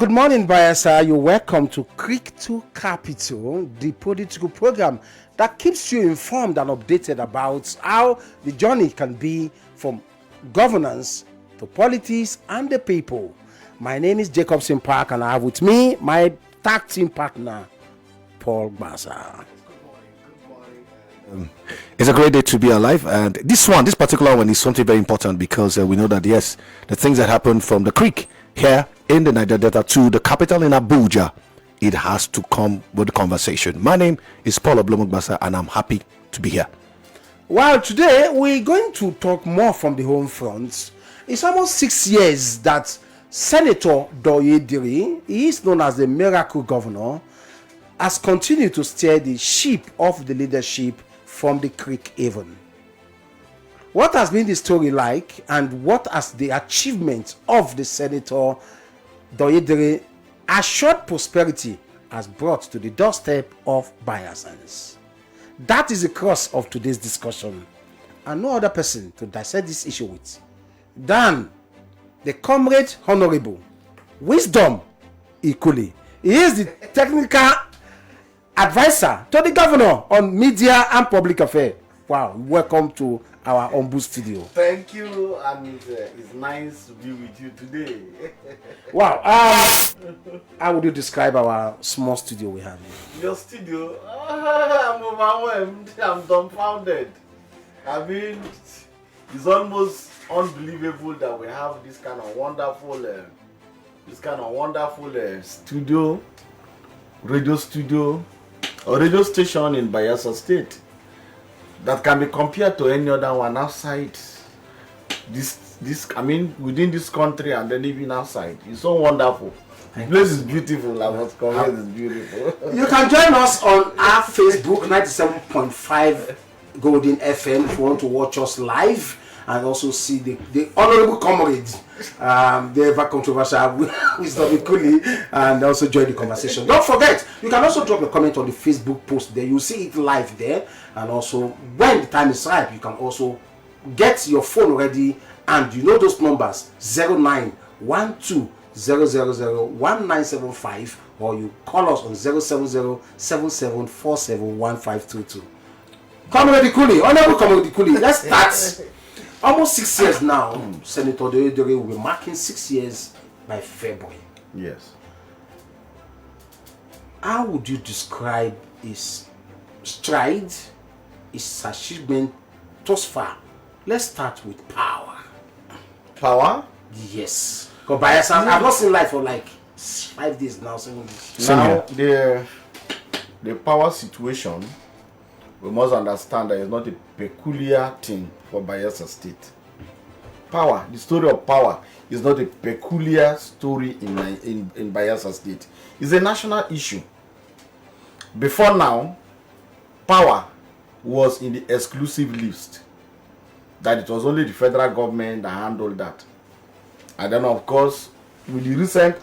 Good morning, Bayelsa. You're welcome to Creek to Capital, the political program that keeps you informed and updated about how the journey can be from governance to politics and the people. My name is Jacobson Park, and I have with me my tag team partner, Paul Gbassa. It's a great day to be alive, and this particular one is something very important because we know that yes, the things that happen from the creek here in the Niger Delta to the capital in Abuja, it has to come with the conversation. My name is Paul Obulomu Gbassa, and I'm happy to be here. Well, today we're going to talk more from the home front. It's almost 6 years that Senator DIRI, he is known as the miracle governor, has continued to steer the ship of the leadership from the creek haven. What has been the story like, and what has the achievement of the Senator DIRI assured prosperity has brought to the doorstep of Bayelsans? That is the crux of today's discussion, and no other person to dissect this issue with than the Comrade Honorable Wisdom Ikuli. He is the technical advisor to the governor on media and public affairs. Wow, welcome to our Ombu studio. Thank you, and it's nice to be with you today. Wow, how would you describe our small studio we have here? Your studio? I'm overwhelmed. I'm dumbfounded. I mean, it's almost unbelievable that we have this kind of wonderful, studio, radio studio, or radio station in Bayelsa State that can be compared to any other one outside within this country and then even outside. It's so wonderful. The place is beautiful. I was convinced it's beautiful. You can join us on our Facebook 97.5 Golden FM if you want to watch us live and also see the honorable comrade, the ever controversial Wisdom Ikuli, and also join the conversation. Don't forget, you can also drop a comment on the Facebook post there. You'll see it live there, and also when the time is right, you can also get your phone ready, and you know those numbers 0912-000-1975, or you call us on 070-7747-1522. Comrade Ikuli, honorable Comrade Ikuli, let's start. Almost 6 years now, Senator DIRI will be marking 6 years by February. Yes. How would you describe his stride, his achievement thus far? Let's start with power. Power? Yes. Because Bayelsa, I've not seen life for like 5 days now, 7 days. Now, the power situation, we must understand that it's not a peculiar thing for Bayelsa State. Power, the story of power, is not a peculiar story in Bayelsa State. It's a national issue. Before now, power was in the exclusive list. That it was only the federal government that handled that. And then, of course, with the recent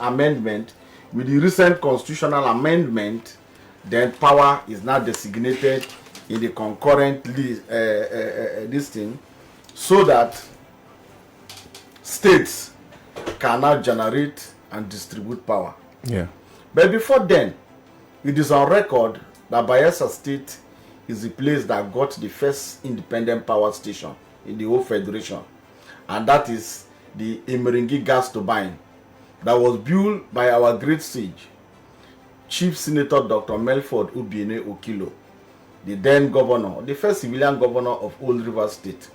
constitutional amendment, then power is now designated in the concurrent listing, so that states can now generate and distribute power. Yeah. But before then, it is on record that Bayelsa State is the place that got the first independent power station in the whole federation, and that is the Emeringi gas turbine that was built by our great sage, Chief Senator Dr. Melford Obiene Okilo, the then governor, the first civilian governor of Old River State.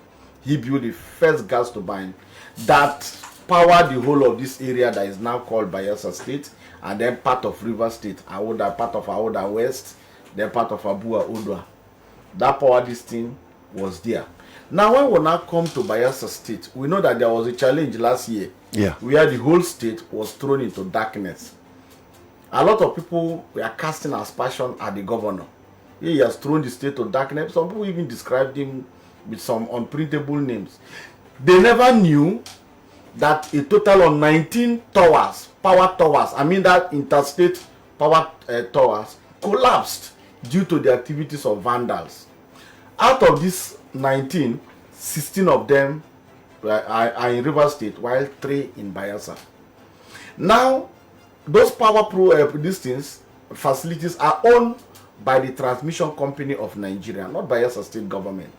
He built the first gas turbine that powered the whole of this area that is now called Bayelsa State, and then part of River State, part of Aoda West, then part of Abua Odwa. That power this thing was there. Now when we now come to Bayelsa State, we know that there was a challenge last year, where the whole state was thrown into darkness. A lot of people were casting aspersion at the governor. He has thrown the state to darkness. Some people even described him with some unprintable names. They never knew that a total of 19 towers, power towers, that interstate power towers, collapsed due to the activities of vandals. Out of these 19, 16 of them are in River State, while 3 in Bayelsa. Now, those power these things, facilities are owned by the transmission company of Nigeria, not Bayelsa State government.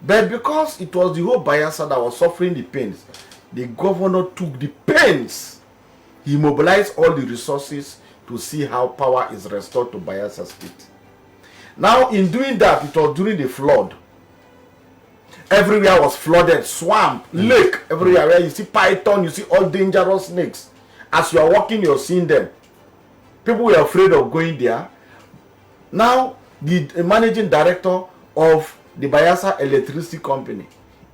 But because it was the whole Bayelsa that was suffering the pains, the governor took the pains. He mobilized all the resources to see how power is restored to Bayelsa State. Now, in doing that, it was during the flood. Everywhere was flooded, swamp, lake, everywhere where you see python, you see all dangerous snakes. As you are walking, you're seeing them. People were afraid of going there. Now, the managing director of the Bayelsa Electricity Company,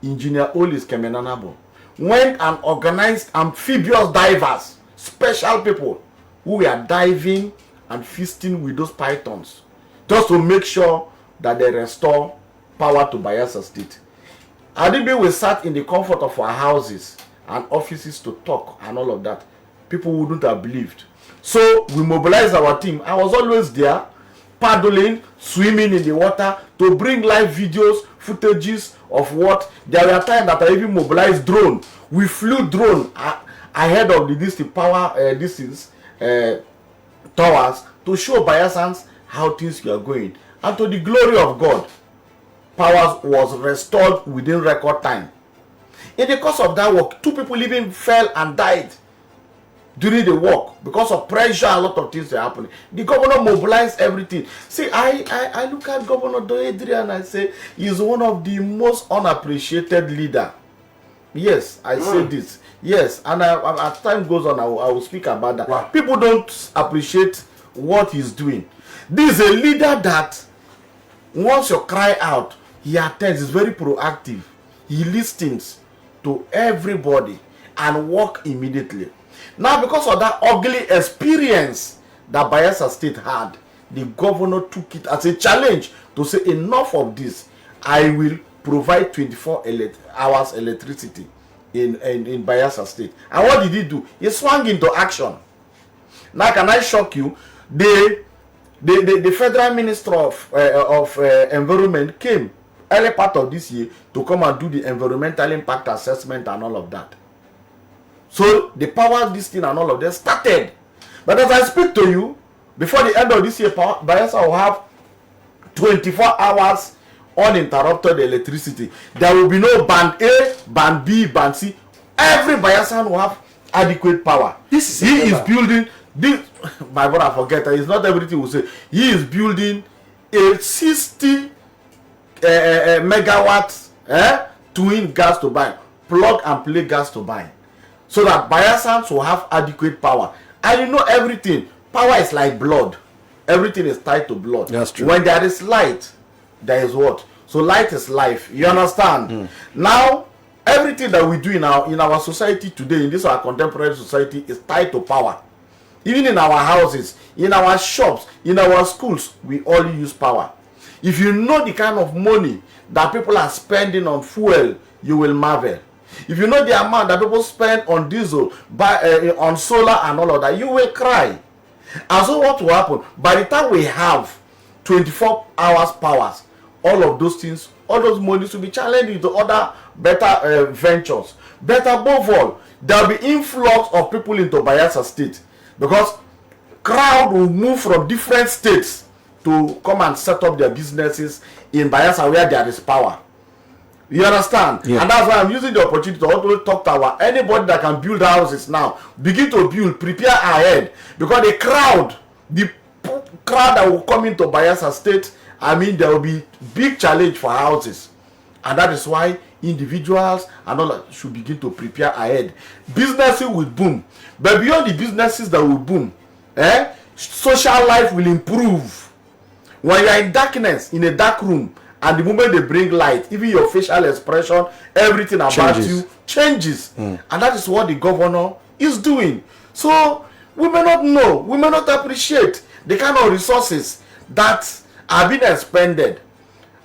Engineer Olis Kemenanabo, went and organized amphibious divers, special people who were diving and feasting with those pythons, just to make sure that they restore power to Bayelsa State. Adibe, we sat in the comfort of our houses and offices to talk and all of that. People wouldn't have believed. So we mobilized our team. I was always there, paddling, swimming in the water, to bring live videos, footages of what. There were times that I even mobilized drone. We flew drone ahead of the power towers to show Bayelsans how things were going. And to the glory of God, power was restored within record time. In the course of that work, 2 people even fell and died during the work because of pressure. A lot of things were happening. The governor mobilized everything. See, I look at Governor DOUYE and I say he's one of the most unappreciated leader. Yes, I say this. Yes, and as time goes on, I will speak about that. Wow. People don't appreciate what he's doing. This is a leader that once you cry out, he attends. He's very proactive. He listens to everybody and work immediately. Now, because of that ugly experience that Bayelsa State had, the governor took it as a challenge to say, enough of this. I will provide 24 hours electricity in Bayelsa State. And what did he do? He swung into action. Now, can I shock you? The Federal Minister of Environment came early part of this year to come and do the environmental impact assessment and all of that. So the power this thing and all of that started. But as I speak to you, before the end of this year, Bayelsa will have 24 hours uninterrupted electricity. There will be no band A, band B, band C. Every Bayelsa will have adequate power. He is building this. My brother, forget that. It's not everything we say. He is building a 60 megawatt twin gas turbine, plug and play gas turbine, so that Bayelsans will have adequate power. And you know everything. Power is like blood. Everything is tied to blood. That's true. When there is light, there is what? So light is life. You understand? Now, everything that we do in our society today, in this our contemporary society, is tied to power. Even in our houses, in our shops, in our schools, we all use power. If you know the kind of money that people are spending on fuel, you will marvel. If you know the amount that people spend on diesel, on solar and all of that, you will cry. And so what will happen? By the time we have 24 hours powers, all of those things, all those monies will be challenged into other better ventures. But above all, there will be influx of people into Bayelsa State, because crowd will move from different states to come and set up their businesses in Bayelsa where there is power. You understand? Yeah. And that's why I'm using the opportunity to also talk to anybody that can build houses now. Begin to build, prepare ahead. Because the crowd that will come into Bayelsa State, I mean, there will be big challenge for houses. And that is why individuals and all that should begin to prepare ahead. Businesses will boom. But beyond the businesses that will boom, social life will improve. When you are in darkness, in a dark room, and the moment they bring light, even your facial expression, everything about you changes. And that is what the governor is doing. So we may not know, we may not appreciate the kind of resources that are being expended.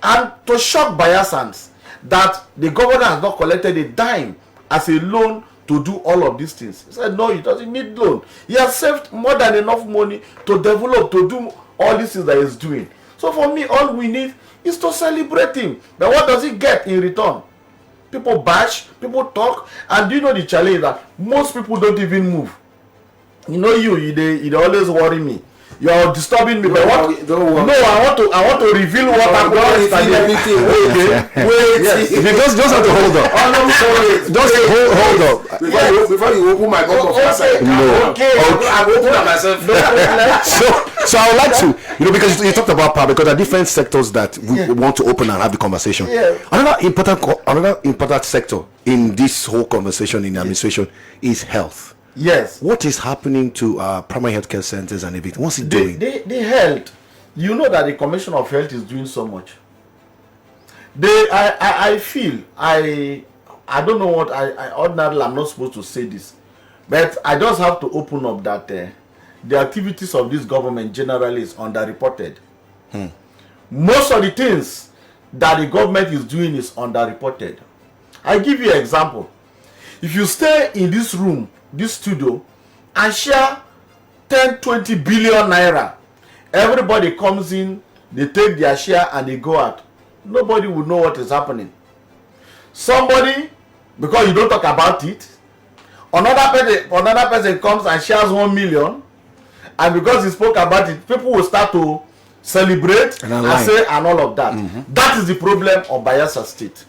And to shock Bayelsans that the governor has not collected a dime as a loan to do all of these things. He said, no, he doesn't need loan. He has saved more than enough money to develop, to do all these things that he's doing. So for me, all we need is to celebrate him. But what does he get in return? People bash, people talk, and do you know the challenge that most people don't even move? you know you always worry me. You're disturbing me. But what? Don't worry. No, I want to reveal what happened yesterday. Everything. Okay. Wait. Yes. You just have to hold up. Oh, no, sorry. Just hold up. Before you open my cup of Gbassa, No. okay. I'm opening myself. So I would like to, because you talked about power, because there are different sectors that we want to open and have the conversation. Yeah. Another important sector in this whole conversation in administration is health. Yes. What is happening to primary healthcare centers and everything? What's it doing? The health. You know that the Commission of Health is doing so much. I feel I don't know what I ordinarily I'm not supposed to say this, but I just have to open up that the activities of this government generally is underreported. Most of the things that the government is doing is underreported. I give you an example. If you stay in this room, this studio, and share 10-20 billion naira, everybody comes in, they take their share and they go out. Nobody will know what is happening. Somebody, because you don't talk about it, another person comes and shares 1 million, and because he spoke about it, people will start to celebrate and say and all of that. That is the problem of Bayelsa State.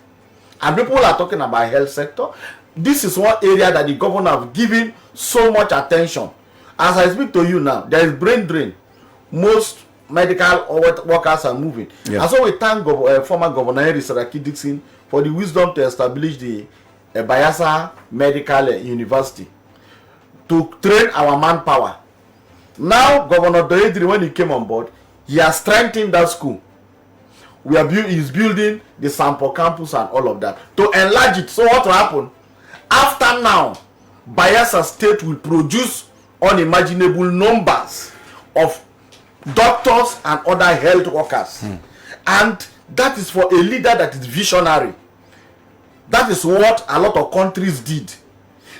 And people are talking about health sector. This is one area that the governor have given so much attention. As I speak to you now, there is brain drain. Most medical workers are moving. Yeah. And so we thank former Governor Henry Saraki Dixon for the wisdom to establish the Bayelsa Medical University to train our manpower. Now, Governor DOUYE, when he came on board, he has strengthened that school. He's building the Sampo campus and all of that to enlarge it. So what will happen? After now, Bayelsa State will produce unimaginable numbers of doctors and other health workers. And that is for a leader that is visionary. That is what a lot of countries did.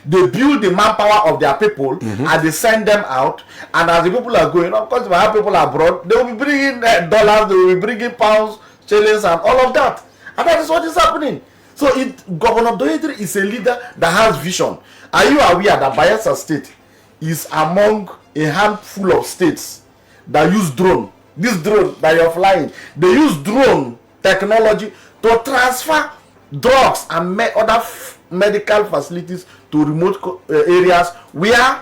They build the manpower of their people and they send them out. And as the people are going, of course, if I have people abroad, they will be bringing dollars, they will be bringing pounds, shillings, and all of that. And that is what is happening. So Governor DOUYE is a leader that has vision. Are you aware that Bayelsa State is among a handful of states that use drone? This drone that you're flying, they use drone technology to transfer drugs and other medical facilities to remote areas where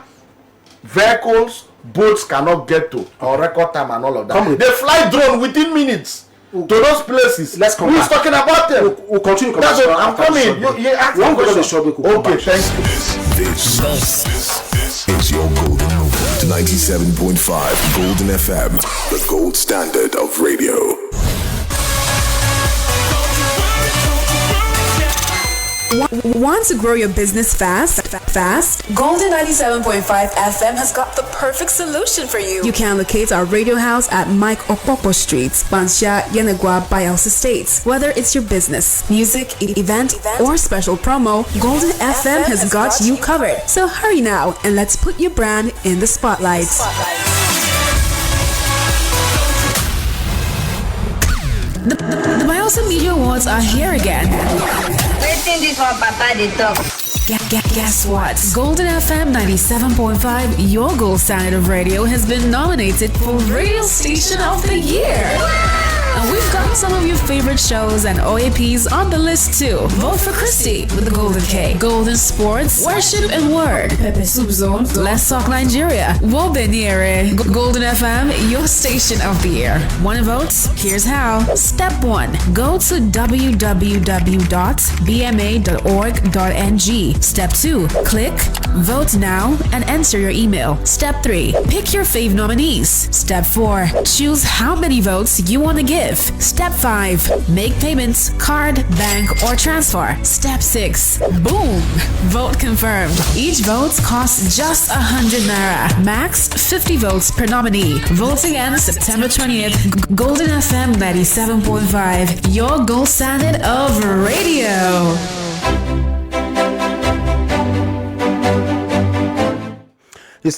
vehicles, boats cannot get to, or record time and all of that. They fly drone within minutes to those places. Let's come Who's talking about them? We'll continue. That's what I'm coming. You ask a question. Okay, thank you. This is your golden movement. 97.5 Golden FM, the gold standard of radio. Want to grow your business fast? Golden 97.5 FM has got the perfect solution for you. You can locate our radio house at Mike Opopo Street, Bansha, Yenagwa, Bayelsa State. Whether it's your business, music, event, or special promo, Golden FM has got you covered. So hurry now and let's put your brand in the spotlight. The Bayelsa Media Awards are here again. This one, Papa, they talk. Guess what? Golden FM 97.5, your gold standard of radio, has been nominated for Radio Station of the Year. And we've got some of your favorite shows and OAPs on the list too. Vote for Christy with the Golden K. Golden Sports, Worship and Word, Pepe Soup Zone, Let's Talk Nigeria, Wobeniere. Golden FM, your station of the year. Want to vote? Here's how. Step 1. Go to www.bma.org.ng. Step 2. Click Vote Now and enter your email. Step 3. Pick your fave nominees. Step 4. Choose how many votes you want to give. Step 5. Make payments, card, bank, or transfer. Step 6. Boom! Vote confirmed. Each vote costs just 100 naira. Max 50 votes per nominee. Voting ends September 20th. Golden FM 97.5. Your gold standard of radio. You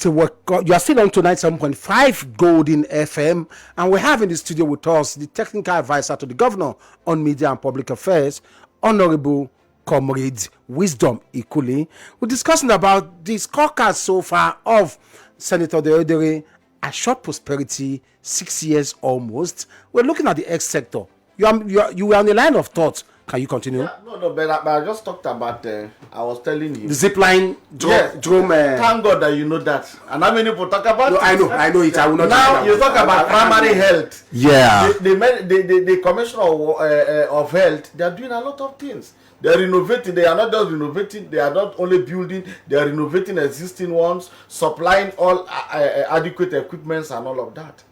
are still on to 97.5 Golden FM, and we have in the studio with us the technical advisor to the governor on media and public affairs, Honorable Comrade Wisdom Ikuli. We're discussing about the scorecard so far of Senator DOUYE assured prosperity 6 years almost. We're looking at the X sector. You were on the line of thought. Can you continue? Yeah, no, but I just talked about. I was telling him The zipline drone. Thank God that you know that. And how many people talk about No, it? I know it. I will not. Now you talk about primary health. Yeah. The commissioner of health, they are doing a lot of things. They are renovating. They are not just renovating. They are not only building. They are renovating existing ones, supplying all adequate equipments and all of that.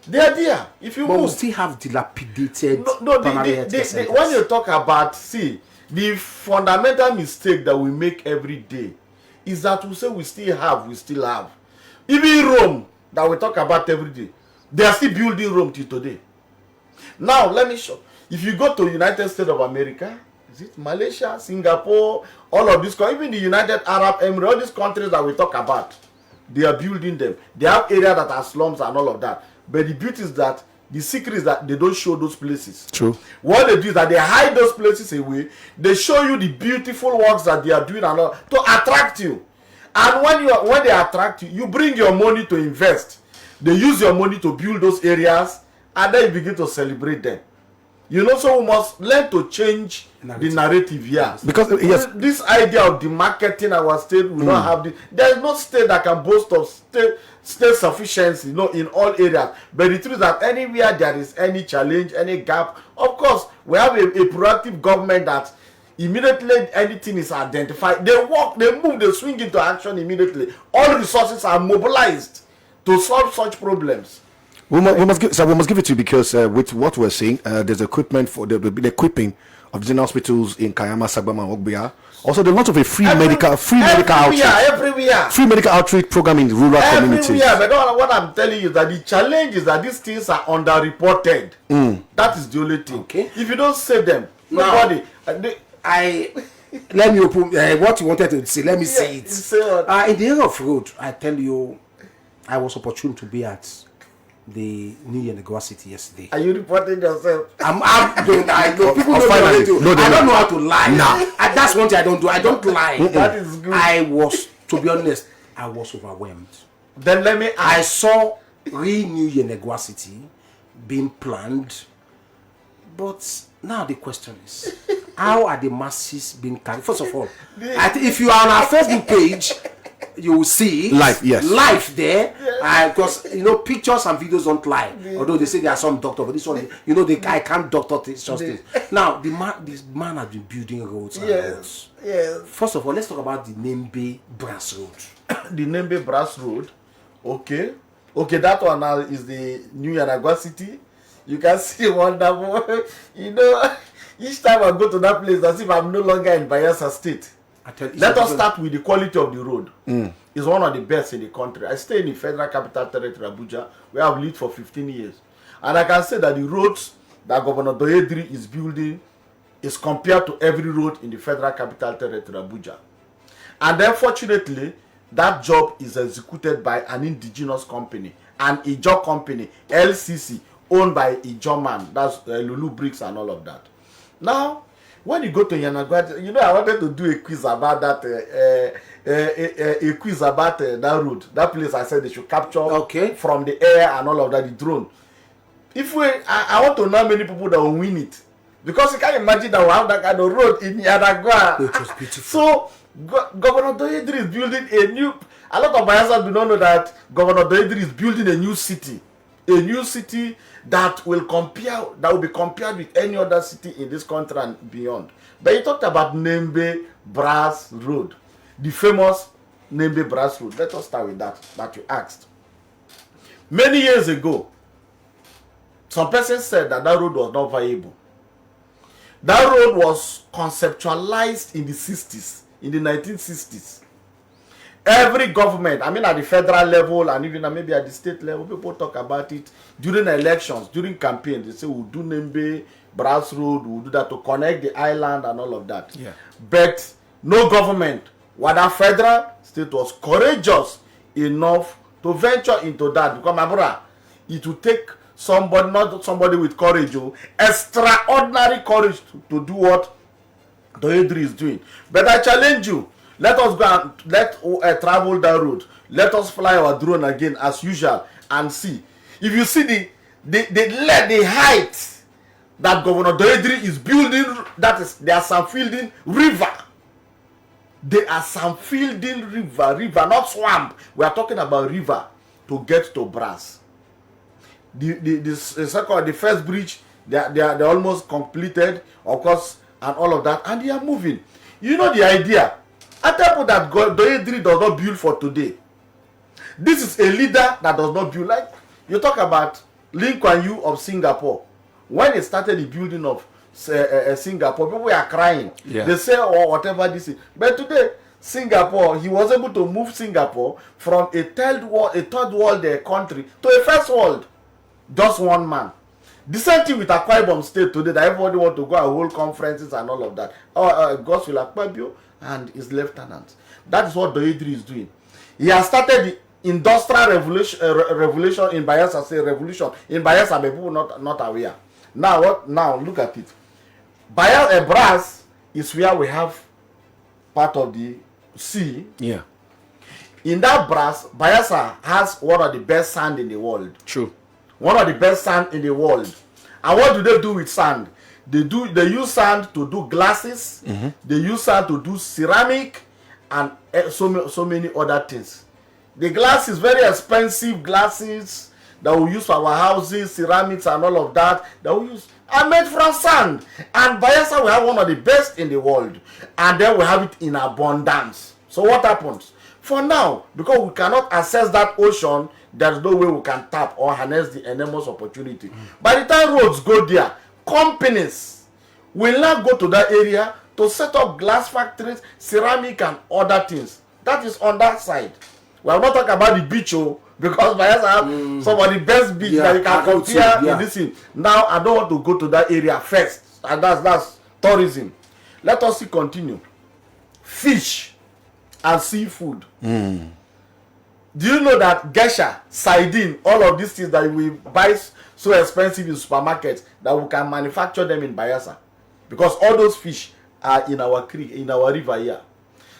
They are there. If you But we move, still have dilapidated no, primary health care centers. when you talk about, the fundamental mistake that we make every day is that we say we still have. Even Rome that we talk about every day, they are still building Rome till today. Now, let me show. If you go to United States of America, is it Malaysia, Singapore, all of these, even the United Arab Emirates, all these countries that we talk about, they are building them. They have areas that are slums and all of that. But the beauty is that the secret is that they don't show those places. True. What they do is that they hide those places away. They show you the beautiful works that they are doing and all to attract you. And when they attract you, you bring your money to invest. They use your money to build those areas, and then you begin to celebrate them. You know, so we must learn to change the narrative here. Because yes, This idea of the marketing our state will not have this. There is no state that can boast of state sufficiency, in all areas. But the truth is that anywhere there is any challenge, any gap, of course, we have a proactive government that immediately anything is identified. They work, they move, they swing into action immediately. All resources are mobilized to solve such problems. we must give it to you because with what we're seeing, there's equipment for the equipping of general hospitals in Kayama, Sagbama, and Ogbia. Also, the launch of a free medical outreach. Everywhere. Free medical outreach program in rural communities. Everywhere. But what I'm telling you is that the challenge is that these things are underreported. That is the only thing. Okay. If you don't say them, Now, nobody. Let me open what you wanted to say. Let me say it. Say what? In the area of road, I tell you, I was opportune to be at the New University yesterday. Are you reporting yourself? I know people don't know finally. how to. No, they I don't don't. know how to lie. Nah. That's one thing I don't do. I don't lie. That is good. I was, to be honest, I was overwhelmed. Then let me I ask. saw New University being planned, but now the question is, how are the masses being carried? First of all, if you are on our Facebook page, you will see Live, yes. live there, because pictures and videos don't lie. Although they say there are some doctors, but this one, I can't doctor things. Now this man has been building roads and roads. Yes. First of all, let's talk about the Nembe Brass Road. The Nembe Brass Road. Okay, that one now is the New University. You can see wonderful. Each time I go to that place, as if I'm no longer in Bayelsa State. Let us start with the quality of the road. It's one of the best in the country. I stay in the Federal Capital Territory, Abuja, where I've lived for 15 years. And I can say that the roads that Governor DOUYE is building is compared to every road in the Federal Capital Territory, Abuja. And then, fortunately, that job is executed by an indigenous company, an Ijo company, LCC, owned by Ijo man. That's Lulu Bricks and all of that. Now, when you go to Yanagwa, I wanted to do a quiz about that. A quiz about that road, that place. I said they should capture from the air and all of that, the drone. I want to know how many people that will win it, because you can't imagine that we have that kind of road in Yanagwa. It was beautiful. So Governor DOUYE is building a lot of Bayelsa do not know that Governor DOUYE is building a new city that will be compared with any other city in this country and beyond. But you talked about Nembe Brass Road, the famous Nembe Brass Road. Let us start with that you asked. Many years ago, some person said that road was not viable. That road was conceptualized in the 60s, in the 1960s. Every government, at the federal level and even maybe at the state level, people talk about it during elections, during campaigns. They say we'll do Nembe Brass Road, we'll do that to connect the island and all of that. Yeah. But no government, whether federal, state, was courageous enough to venture into that. Because my brother, it will take somebody, not somebody with courage, extraordinary courage to do what DOUYE is doing. But I challenge you. Let us go and travel that road. Let us fly our drone again as usual and see. If you see the height that Governor DOUYE is building, that is, they are Sanfielding River. They are Sanfielding river, not swamp. We are talking about river to get to Brass. The first bridge, they're almost completed, of course, and all of that, and they are moving. You know the idea. I tell you that DOUYE does not build for today. This is a leader that does not build. Like you talk about Lee Kuan Yew of Singapore. When he started the building of Singapore, people were crying. Yeah. They say, or whatever this is. But today, Singapore, he was able to move Singapore from a third world country to a first world. Just one man. The same thing with Akwa Ibom State today, that everybody want to go and hold conferences and all of that. Godswill Akpabio and his lieutenants. That is what DOUYE is doing. He has started the industrial revolution in Bayelsa. Say revolution in Bayelsa, but people not aware. Now what? Now look at it. Brass is where we have part of the sea. Yeah. In that Brass, Bayelsa has one of the best sand in the world. True. One of the best sand in the world. And what do they do with sand? They use sand to do glasses. Mm-hmm. They use sand to do ceramic and so many other things. The glass is very expensive glasses that we use for our houses, ceramics and all of that we use are made from sand. And Bayelsa, we have one of the best in the world. And then we have it in abundance. So what happens? For now, because we cannot access that ocean, there's no way we can tap or harness the enormous opportunity. By the time roads go there, companies will now go to that area to set up glass factories, ceramic and other things. That is on that side. We are not talking about the beach, because Bayelsa have some of the best beach that you can compare in this thing. Now, I don't want to go to that area first. And that's tourism. Let us see continue. Fish and seafood. Do you know that Gesha, sardine, all of these things that we buy so expensive in supermarkets, that we can manufacture them in Bayelsa? Because all those fish are in our creek, in our river here.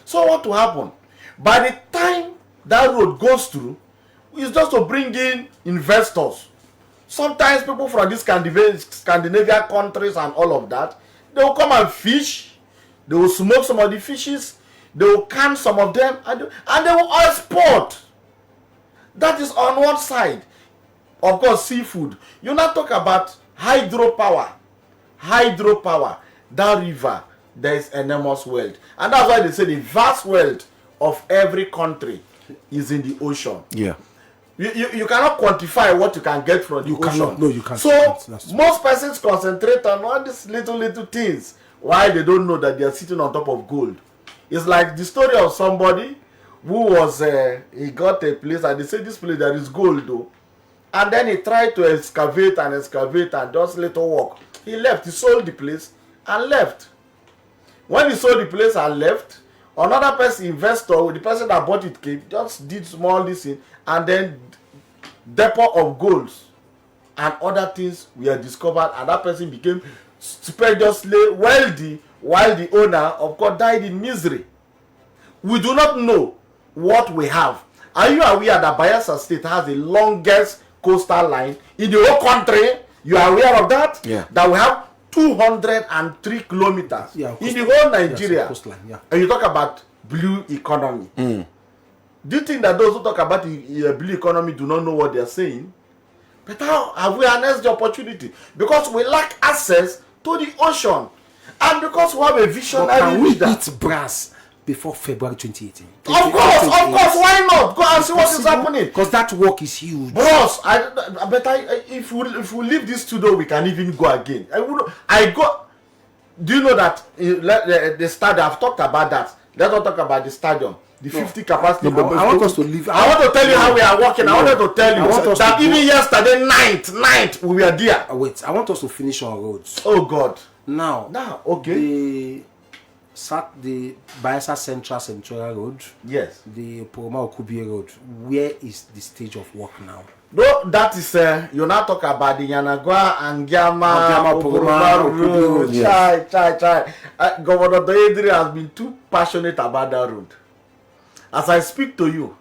So what will happen? By the time that road goes through, it's just to bring in investors. Sometimes people from these Scandinavian countries and all of that, they will come and fish. They will smoke some of the fishes. They will can some of them and they will export. That is on one side. Of course, seafood. You now talk about hydropower. Hydropower. That river, there is enormous wealth. And that's why they say the vast wealth of every country is in the ocean. Yeah. You cannot quantify what you can get from the ocean. No, you can't. So, most persons concentrate on all these little things. Why they don't know that they are sitting on top of gold. It's like the story of somebody who was, he got a place and they say this place there is gold though. And then he tried to excavate and just little work. He left, he sold the place and left. When he sold the place and left, another person, investor, the person that bought it came, just did small listing and then depot of golds and other things were discovered and that person became stupendously wealthy while the owner, of course, died in misery. We do not know what we have. Are you aware that Bayelsa State has the longest coastal line in the whole country? You are aware of that? Yeah. That we have 203 kilometers in the whole Nigeria. Coastline, and you talk about blue economy. Do you think that those who talk about the blue economy do not know what they are saying? But how have we harnessed the opportunity? Because we lack access to the ocean. And because we have a visionary leader. Can we eat brass before February 2018? Of course, why not? Go and see what is happening. Because that work is huge. Bros, if we leave this studio, we can even go again. Do you know that the stadium, I've talked about that. Let's not talk about the stadium. The 50 capacity. No, I want us to leave. I want to tell you how we are working. I wanted to tell you that even yesterday night, we were there. Wait, I want us to finish on roads. Oh God. Now, okay. The Bayelsa Central Road. Yes. The PROPERITY Ikuli Road. Where is the stage of work now? No, that is you now talk about the Yanagwa and Gyama Road. Chai. Governor DOUYE has been too passionate about that road. As I speak to you,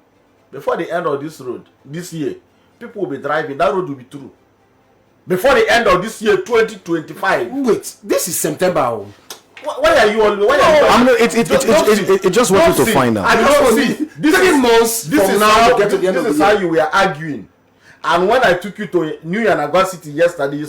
before the end of this road, this year, people will be driving. That road will be through. Before the end of this year, 2025. Wait, this is September. Oh. Why are you always? Why are you? I mean, it just wants you to find out. I don't see. This 3 months This from is now how. to get to the end of This the is how year. you were arguing. And when I took you to New Yanagwa City yesterday, you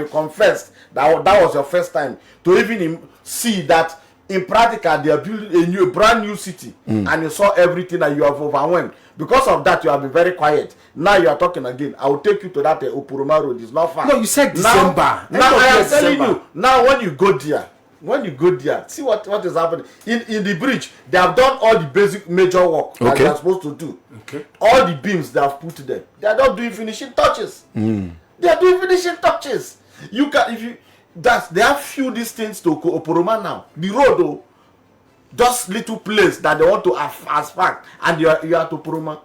confessed that was your first time to even see that in practical they are building a brand new city, and you saw everything and you have overwhelmed. Because of that, you have been very quiet. Now you are talking again. I will take you to that Opuruma Road. It's not far. No, you said December. Now I am telling you. Now when you go there, see what is happening in the bridge. They have done all the basic major work that they are supposed to do. Okay. All the beams they have put there, they are not doing finishing touches. They are doing finishing touches. You can they have few distance to Opuruma now. The road though, just little place that they want to asphalt, and you are to Opuruma.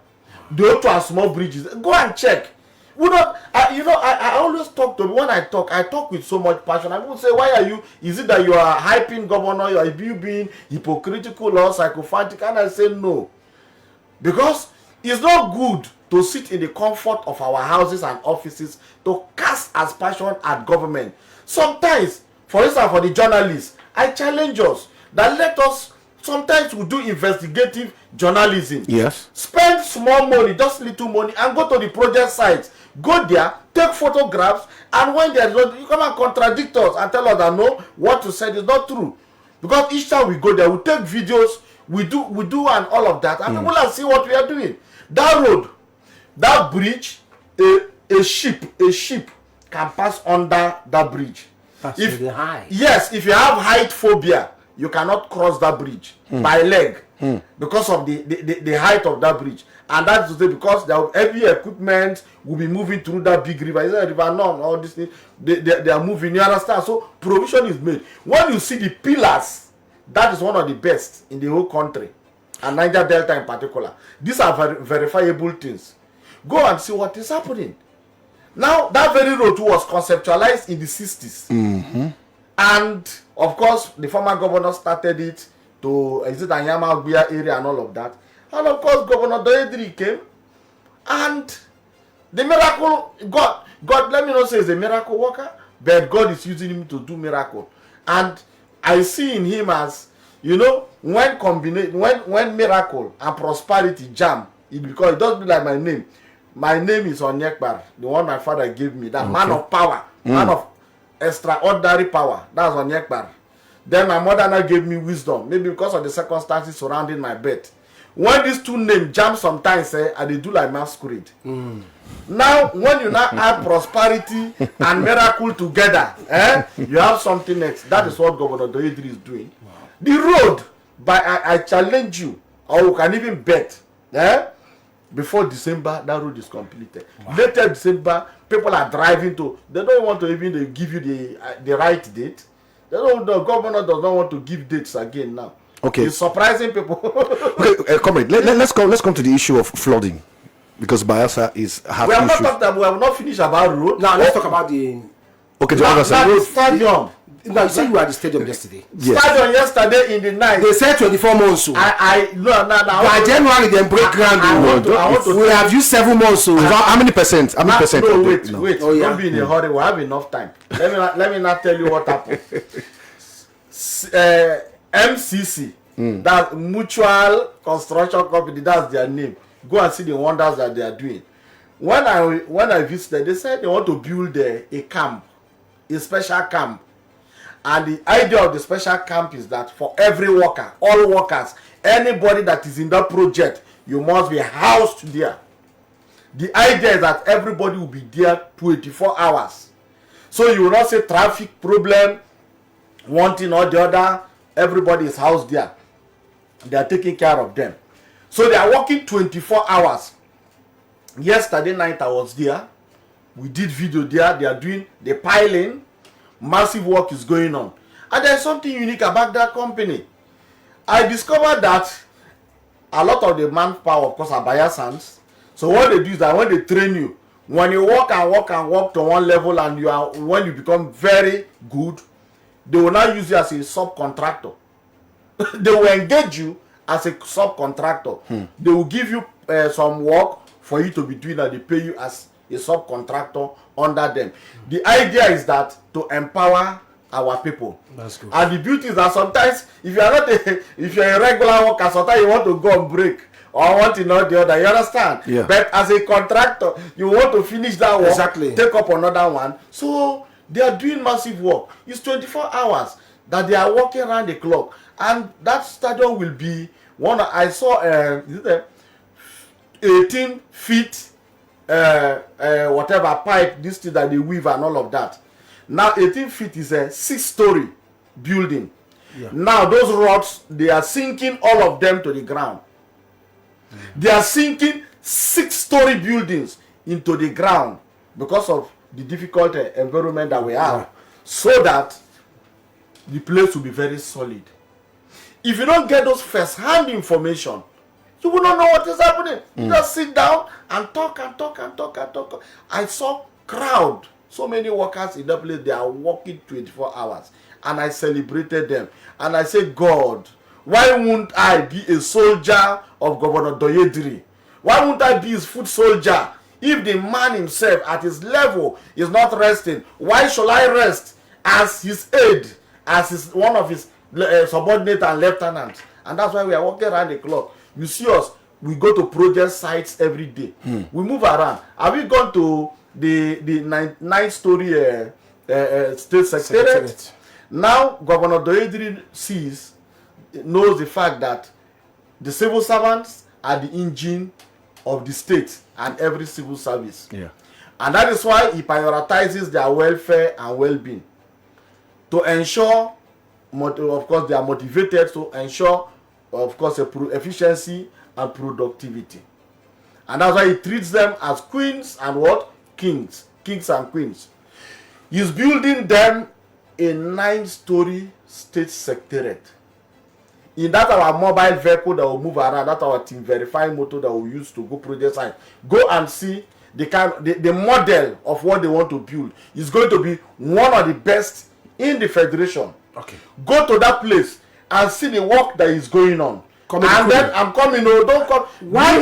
They want to have small bridges. Go and check. We don't. I always talk to when I talk with so much passion. I would say, why are you? Is it that you are hyping governor? Are you being hypocritical or sycophantic? And I say no, because it's not good to sit in the comfort of our houses and offices to cast aspersion at government. Sometimes, for instance, for the journalists, I challenge us that let us. Sometimes we do investigative journalism. Yes. Spend small money, just little money, and go to the project sites. Go there, take photographs, and when there's no, you come and contradict us and tell us that no, what you said is not true. Because each time we go there, we take videos, we do and all of that, and people will see what we are doing. That road, that bridge, a ship can pass under that bridge. That's really high. Yes, if you have height phobia, you cannot cross that bridge by leg because of the height of that bridge. And that's to say because heavy equipment will be moving through that big river. Is that river? No, all these things, they are moving. You understand? So provision is made. When you see the pillars, that is one of the best in the whole country, and Niger Delta in particular. These are verifiable things. Go and see what is happening. Now, that very road was conceptualized in the 60s. And of course, the former governor started it to Anyama Ogbuya area and all of that. And of course, Governor DIRI came, and the miracle, God, let me not say he's a miracle worker, but God is using him to do miracle. And I see in him as, when miracle and prosperity jam, because it doesn't be like my name. My name is Oniekpar, the one my father gave me, that man of power, man of extraordinary power. That's Oniekpar. Then my mother now gave me wisdom, maybe because of the circumstances surrounding my birth. When these two names jam sometimes, and they do like masquerade. Now, when you now add prosperity and miracle together, you have something next. That is what Governor DIRI is doing. Wow. The road, I challenge you, or you can even bet, before December, that road is completed. Wow. Later December, people are driving to. They don't want to even give you the right date. The governor does not want to give dates again now. Okay. It's surprising people. Okay, comrade, let's come to the issue of flooding, because Gbassa is we have not finished about road. Now let's talk about the. Okay, the other side. The stadium. No, you said you were at the stadium yesterday. Yes. Stadium yesterday in the night. They said 24 months. So. By January, they break ground. We have used 7 months. So. How many percent? How many percent? No, wait. Oh, yeah. Don't be in a hurry. We have enough time. Let me not tell you what happened. MCC, that Mutual Construction Company, that's their name. Go and see the wonders that they are doing. When I visited, they said they want to build a camp, a special camp. And the idea of the special camp is that for every worker, all workers, anybody that is in that project, you must be housed there. The idea is that everybody will be there 24 hours. So you will not say traffic problem, one thing or the other. Everybody is housed there. They are taking care of them. So they are working 24 hours. Yesterday night I was there. We did video there. They are doing the piling. Massive work is going on. And there's something unique about that company. I discovered that a lot of the manpower, of course, are Bayelsans. So what they do is that when they train you, when you walk to one level, and when you become very good, they will now use you as a subcontractor. They will engage you as a subcontractor. They will give you some work for you to be doing, and they pay you as a subcontractor under them. The idea is that to empower our people. That's good. And the beauty is that sometimes if you are not if you're a regular worker, sometimes you want to go on break or want to know the other. You understand? Yeah. But as a contractor, you want to finish that work, Exactly. take up another one. So they are doing massive work. It's 24 hours that they are working around the clock, and that stadium will be one. I saw 18 feet whatever pipe, this thing that they weave and all of that. Now 18 feet is a 6-story building. Yeah. Now those rods, they are sinking all of them to the ground. They are sinking 6-story buildings into the ground because of the difficult environment that we have, so that the place will be very solid. If you don't get those first-hand information, you will not know what is happening. You just sit down and talk and talk and talk and talk. I saw crowd, so many workers in that place, they are working 24 hours. And I celebrated them. And I said, God, why won't I be a soldier of Governor DOUYE? Why won't I be his foot soldier? If the man himself at his level is not resting, why shall I rest as his aide, as one of his subordinate and lieutenant? And that's why we are working around the clock. You see us, we go to project sites every day. We move around. Have you gone to the 9-story state secretariat? Now, Governor DOUYE knows the fact that the civil servants are the engine of the state and every civil service. Yeah. And that is why he prioritizes their welfare and well-being. To ensure, of course, they are motivated to ensure, of course, efficiency and productivity. And that's why he treats them as queens and what? Kings and queens. He's building them a 9-story state secretariat. In that our mobile vehicle that will move around, that our team verifying motor that we use to go project site. Go and see the model of what they want to build. Is going to be one of the best in the federation. Okay. Go to that place and see the work that is going on. Then I'm coming. No, don't come. Why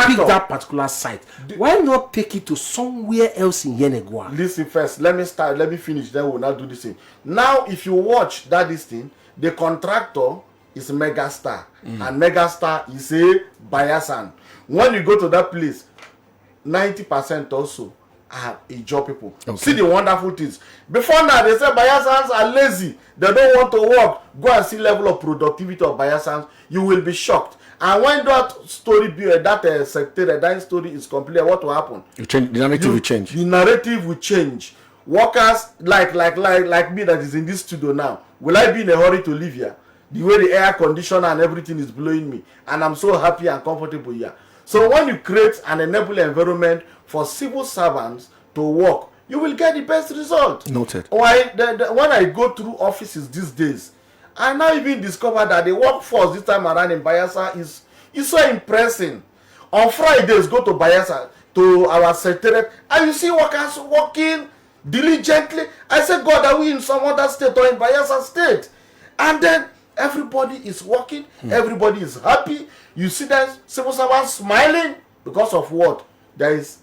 pick that particular site? Why not take it to somewhere else in Yenegua? Listen first. Let me finish. Then we'll not do this thing. Now, if you watch this thing, the contractor is Megastar, and Megastar is a Bayasan. When you go to that place, 90% also are a job people. Okay. See the wonderful things. Before now, they say Bayasans are lazy. They don't want to work. Go and see level of productivity of Bayasans. You will be shocked. And when that story, that secretary, that story is completed, what will happen? The narrative will change. The narrative will change. Workers like me that is in this studio now, will I be in a hurry to leave here? The way the air conditioner and everything is blowing me, and I'm so happy and comfortable here. So when you create an enabling environment for civil servants to work, you will get the best result. Noted. When I go through offices these days, I now even discover that the workforce this time around in Bayelsa is so impressive. On Fridays, go to Bayelsa, to our secretariat, and you see workers working diligently. I say, God, are we in some other state or in Bayelsa state? And then everybody is working, everybody is happy. You see that civil servants smiling because of what? There is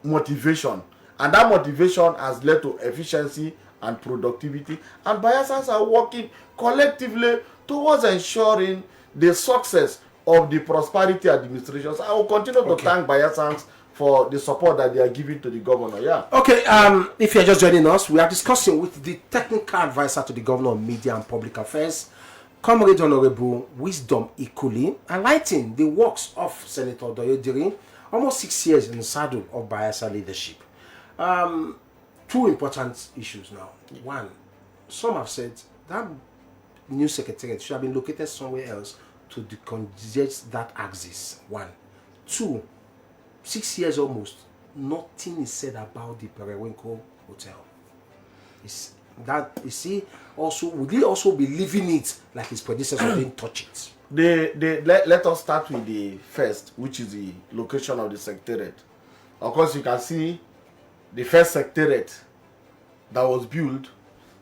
motivation, and that motivation has led to efficiency and productivity, and Bayelsans are working collectively towards ensuring the success of the prosperity administrations. I will continue to thank Bayelsans for the support that they are giving to the governor. Yeah. Okay, if you're just joining us, we are discussing with the technical advisor to the governor of media and public affairs, Comrade Honorable Wisdom Ikuli, highlighting the works of Senator DOUYE, almost 6 years in the saddle of Bayelsa leadership. Two important issues now. One, some have said that new secretariat should have been located somewhere else to decongest that axis. One. Two, 6 years almost, nothing is said about the Periwinkle Hotel. Will he also be leaving it like his predecessor didn't touch it? Let us start with the first, which is the location of the secretariat. Of course, you can see the first secretariat that was built.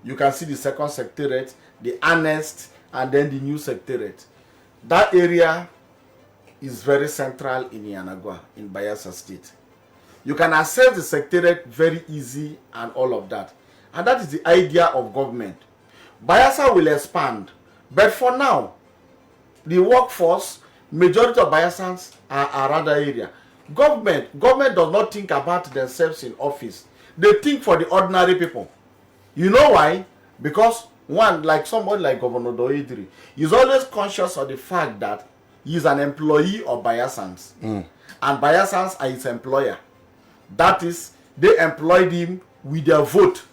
You can see the second secretariat, the annexed, and then the new secretariat. That area is very central in Yanagwa, in Bayelsa State. You can access the secretariat very easy and all of that. And that is the idea of government. Bayelsa will expand. But for now, the workforce, majority of Bayelsans are around the area. Government does not think about themselves in office. They think for the ordinary people. You know why? Because one, like someone like Governor DOUYE, is always conscious of the fact that he is an employee of Bayelsans. And Bayelsans are his employer. That is, they employed him with their vote.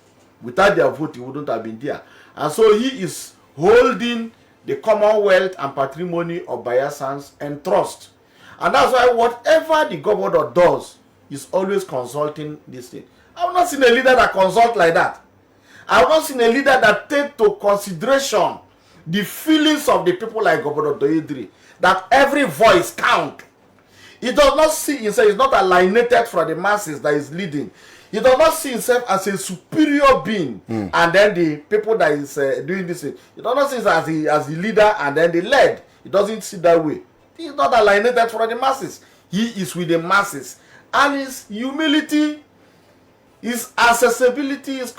Without their vote, he wouldn't have been there. And so he is holding the commonwealth and patrimony of Bayelsans and trust. And that's why whatever the governor does is always consulting this thing. I have not seen a leader that consult like that. I have not seen a leader that take to consideration the feelings of the people like Governor DOUYE, that every voice count. He does not see himself, he's not alienated from the masses that is leading. He does not see himself as a superior being, and then the people that is doing this thing. He does not see himself as the leader and then the led. He doesn't see that way. He is not alienated from the masses. He is with the masses. And his humility, his accessibility, his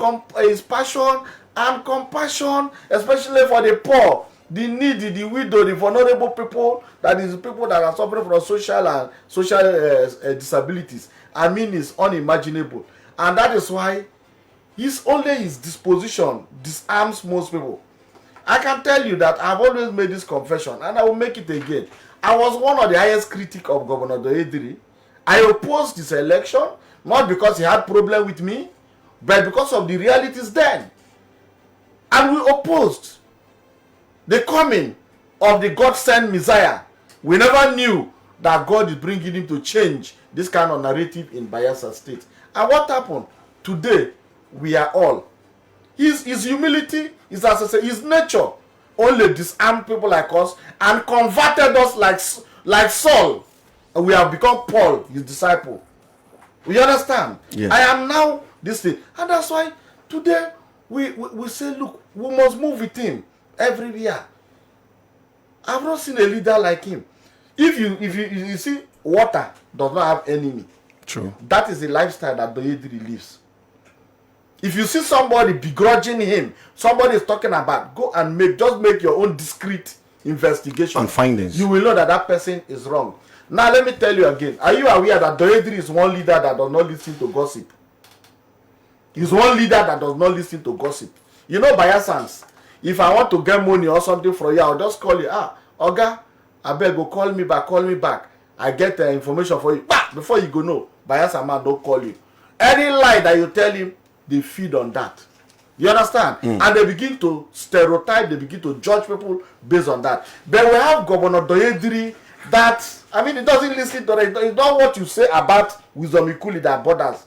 passion and compassion, especially for the poor, the needy, the widow, the vulnerable people, that is people that are suffering from social disabilities. I mean, it's unimaginable. And that is why his disposition disarms most people. I can tell you that I've always made this confession, and I will make it again. I was one of the highest critics of Governor DOUYE. I opposed this election, not because he had problem with me, but because of the realities then. And we opposed the coming of the God-sent Messiah. We never knew that God is bringing him to change this kind of narrative in Bayelsa State. And what happened? Today, we are all. His humility, his nature only disarmed people like us and converted us like Saul. And we have become Paul, his disciple. You understand? Yes. I am now this thing. And that's why today we say, look, we must move with him everywhere. I've not seen a leader like him. If you see, water does not have enemy. True. That is the lifestyle that DOUYE lives. If you see somebody begrudging him, somebody is talking about, go and make your own discreet investigation and findings. You will know that person is wrong. Now let me tell you again. Are you aware that DOUYE is one leader that does not listen to gossip? He's one leader that does not listen to gossip. You know, Bayelsans, if I want to get money or something from you, I'll just call you. Oga, I beg you, call me back. I get the information for you. Bah! Before you go, no, Bayelsa man don't call you. Any lie that you tell him, they feed on that. You understand? And they begin to stereotype, they begin to judge people based on that. But we have Governor DOUYE that, I mean, he doesn't listen to it. It's not what you say about Oniekpar Ikuli that bothers.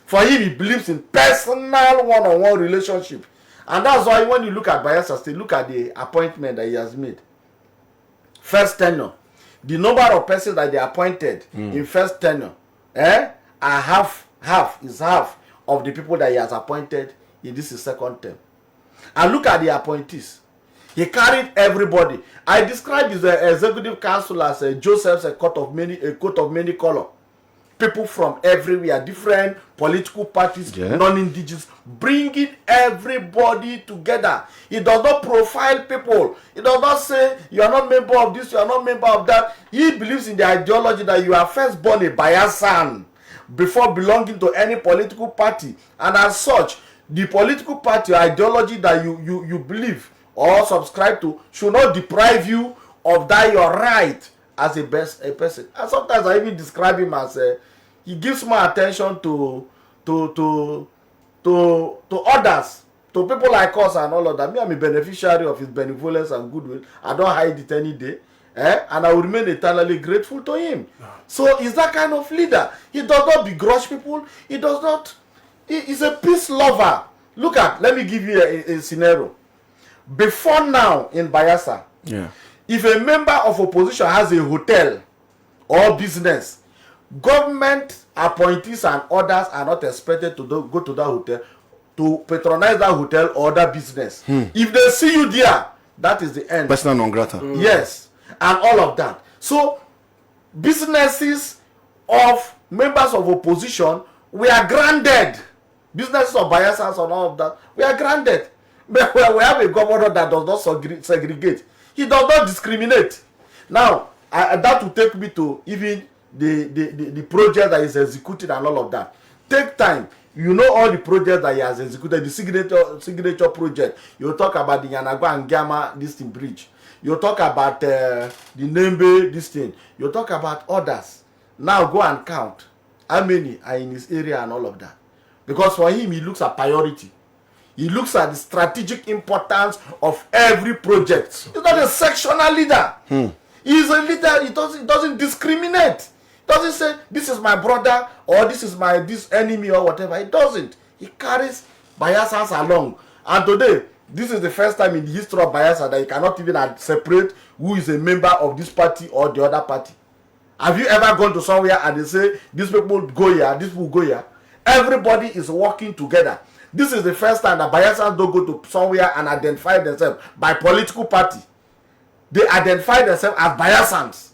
For him, he believes in personal one-on-one relationship. And that's why when you look at Bayelsa State, look at the appointment that he has made. First tenure. The number of persons that they appointed in first tenure are half of the people that he has appointed in this second term. And look at the appointees. He carried everybody. I describe his executive council as Joseph's a coat of many color. People from everywhere, different political parties, non-indigenous, bringing everybody together. He does not profile people. He does not say, you are not member of this, you are not member of that. He believes in the ideology that you are first born a Bayelsan before belonging to any political party. And as such, the political party or ideology that you believe or subscribe to should not deprive you of that your right as a person. And sometimes I even describe him as he gives more attention to others, to people like us and all of that. Me, I'm a beneficiary of his benevolence and goodwill. I don't hide it any day. And I will remain eternally grateful to him. So he's that kind of leader. He does not begrudge people. He does not. He's a peace lover. Look at, let me give you a scenario. Before now in Bayelsa, if a member of opposition has a hotel or business, government appointees and others are not expected to go to that hotel to patronize that hotel or that business. If they see you there, that is the end. Persona non grata. Yes, and all of that. So businesses of members of opposition were granted. Businesses of Bayansans and all of that were granted. But we have a governor that does not segregate. He does not discriminate. Now, that will take me to even the project that is executed and all of that. Take time. You know all the projects that he has executed, the signature project. You talk about the Yanagwa and Gama this thing bridge. You talk about the Nembe this thing. You talk about others. Now go and count how many are in his area and all of that. Because for him, he looks at priority. He looks at the strategic importance of every project. He's not a sectional leader. He's a leader. He doesn't discriminate. Doesn't say this is my brother or this is this enemy or whatever. He doesn't. He carries Bayansans along. And today, this is the first time in the history of Bayelsa that you cannot even separate who is a member of this party or the other party. Have you ever gone to somewhere and they say these people go here, these people go here? Everybody is working together. This is the first time that Bayansans don't go to somewhere and identify themselves by political party. They identify themselves as Bayansans.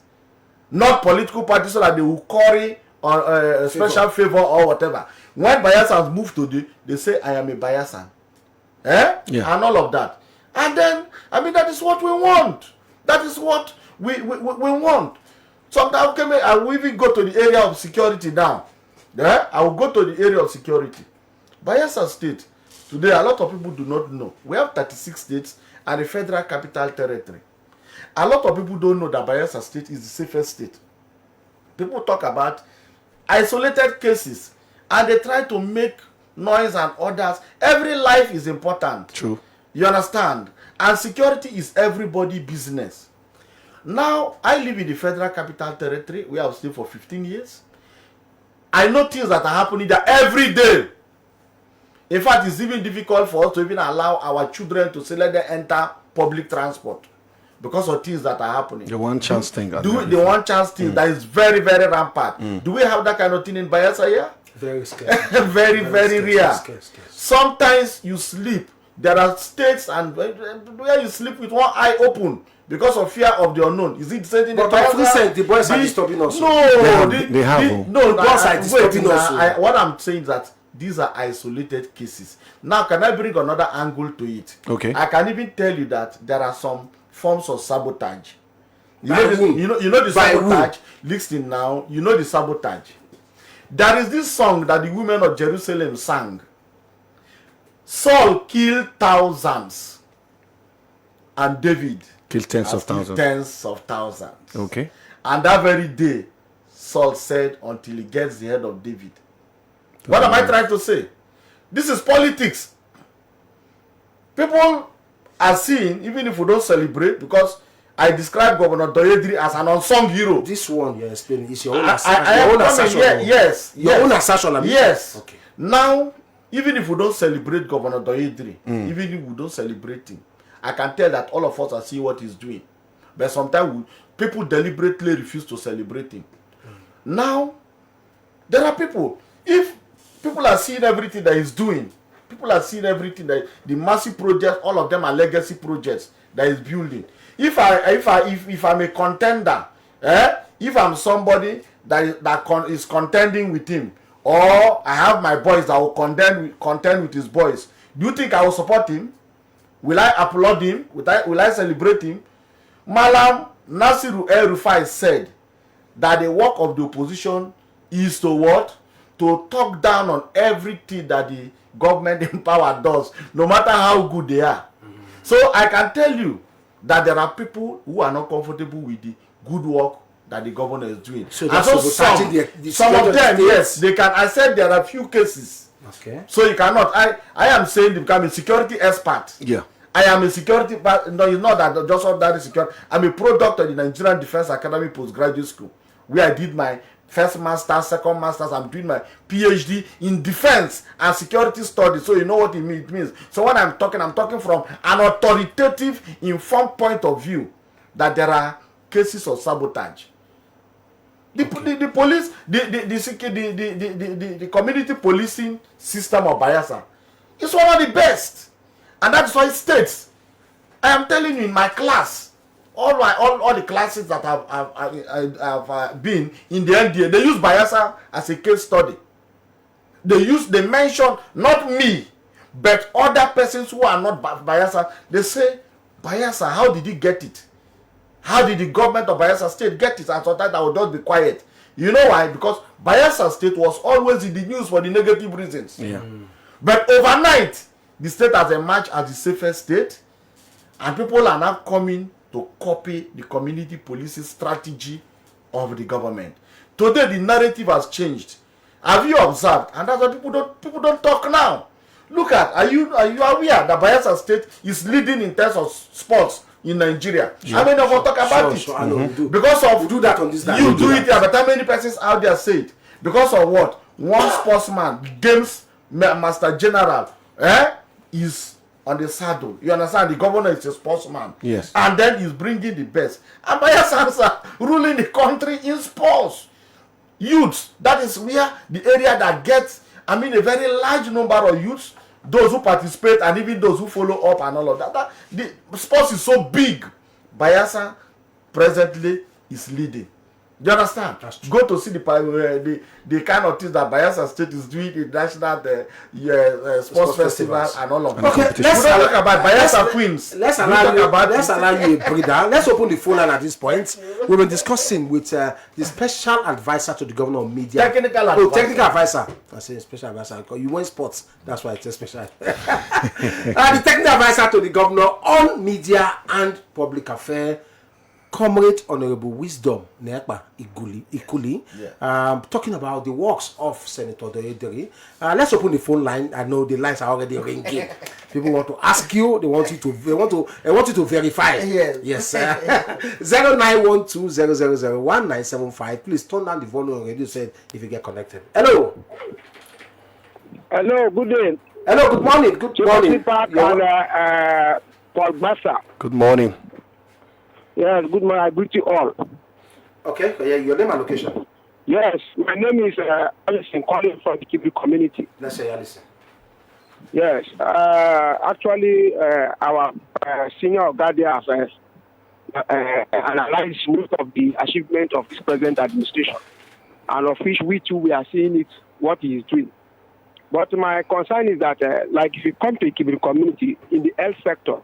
Not political parties, so that they will curry or a special favor or whatever. When Bayansans move to they say, I am a Bayansan. Yeah. And all of that. And then, I mean, that is what we want. That is what we want. Sometimes, okay, I will even go to the area of security now. Yeah? I will go to the area of security. Bayelsa State, today, a lot of people do not know. We have 36 states and the Federal Capital Territory. A lot of people don't know that Bayelsa State is the safest state. People talk about isolated cases and they try to make noise and others. Every life is important. True. You understand? And security is everybody's business. Now, I live in the Federal Capital Territory. We have stayed for 15 years. I know things that are happening there every day. In fact, it's even difficult for us to even allow our children to say let them enter public transport because of things that are happening. The one chance thing. The one chance thing that is very, very rampant. Do we have that kind of thing in Bayelsa here? Very scarce. very rare. Scarce. Sometimes you sleep. There are states and where you sleep with one eye open because of fear of the unknown. Is it the same thing? But of recent, the boys are disturbing us. No, they have. No, the boys are disturbing us. What I'm saying is that these are isolated cases. Now, can I bring another angle to it? Okay. I can even tell you that there are some forms of sabotage. You know the sabotage. Listen now. You know the sabotage. There is this song that the women of Jerusalem sang. Saul killed thousands, and David killed tens of thousands. Tens of thousands. Okay. And that very day, Saul said, until he gets the head of David. What am I trying to say? This is politics. People are seeing, even if we don't celebrate, because I describe Governor DOUYE as an unsung hero. This one you're explaining is your own assertion. Yes. Your own assertion. Yes. Okay. Now, even if we don't celebrate Governor DOUYE, even if we don't celebrate him, I can tell that all of us are seeing what he's doing. But sometimes people deliberately refuse to celebrate him. Now, there are people. If people are seeing everything that he's doing, people are seeing everything that the massive projects, all of them are legacy projects that he's building. If I'm a contender, if I'm somebody that is contending with him, or I have my boys that will contend with his boys, do you think I will support him? Will I applaud him? Will I celebrate him? Malam Nasiru El-Rufai said that the work of the opposition is to what? To talk down on everything that the government in power does, no matter how good they are. So I can tell you that there are people who are not comfortable with the good work that the governor is doing. So that's some of them, yes, they can. I said there are few cases. Okay. So you cannot. I am saying to become a security expert. Yeah. I am a security, but no, it's not that just ordinary security. I'm a product of the Nigerian Defense Academy Postgraduate School, where I did my first master's, second master's. I'm doing my PhD in defense and security studies. So you know what it means. So when I'm talking from an authoritative, informed point of view that there are cases of sabotage. The police, the community policing system of Bayelsa is one of the best. And that's why it states, I am telling you in my class, all the classes that have been in the NDA, they use Bayelsa as a case study. They mention not me, but other persons who are not Bayelsa. They say, Bayelsa, how did he get it? How did the government of Bayelsa State get it? And sometimes I will just be quiet. You know why? Because Bayelsa State was always in the news for the negative reasons. Yeah. But overnight, the state has emerged as the safest state, and people are now coming to copy the community policing strategy of the government. Today, the narrative has changed. Have you observed? And that's why people don't talk now. Look at, are you aware that Bayelsa State is leading in terms of sports in Nigeria? How many of us talk about it? I know we do. Because of we do that on this line. you do it, but how many persons out there say it? Because of what? One sportsman, games master general, is on the saddle. You understand? The governor is a sportsman. Yes. And then he's bringing the best. And Bayelsa are ruling the country in sports. Youths, that is where the area that gets, a very large number of youths, those who participate and even those who follow up and all of that. The sports is so big. Bayelsa presently is leading. Do you understand? Go to see the kind of things that Bayelsa State is doing in national sports festival and all of that. Okay, let's talk about Bayelsa Queens. Let's allow you a breather. Let's open the phone line at this point. We've been discussing with the special advisor to the governor of media. Technical advisor. Technical advisor. I say special advisor because you want sports. That's why it's a special. The technical advisor to the governor on media and public affairs, Comrade Honorable Wisdom Oniekpar Ikuli, talking about the works of Senator DOUYE. Let's open the phone line. I know the lines are already ringing. People want to ask you. They want you to verify. Yes. 0912-000-1975. Please turn down the volume on radio set if you get connected. Hello. Hello. Good day. Hello. Good morning. Good morning. Paul Gbassa. Good morning. Yes, good morning. I greet you all. Okay, your name and location. Yes, my name is Alison, calling from the Kibri community. Let's say Alison. Yes, actually, our senior guardian has analyzed most of the achievement of this present administration, and of which we too are seeing it, what he is doing. But my concern is that, if you come to the Kibri community in the health sector,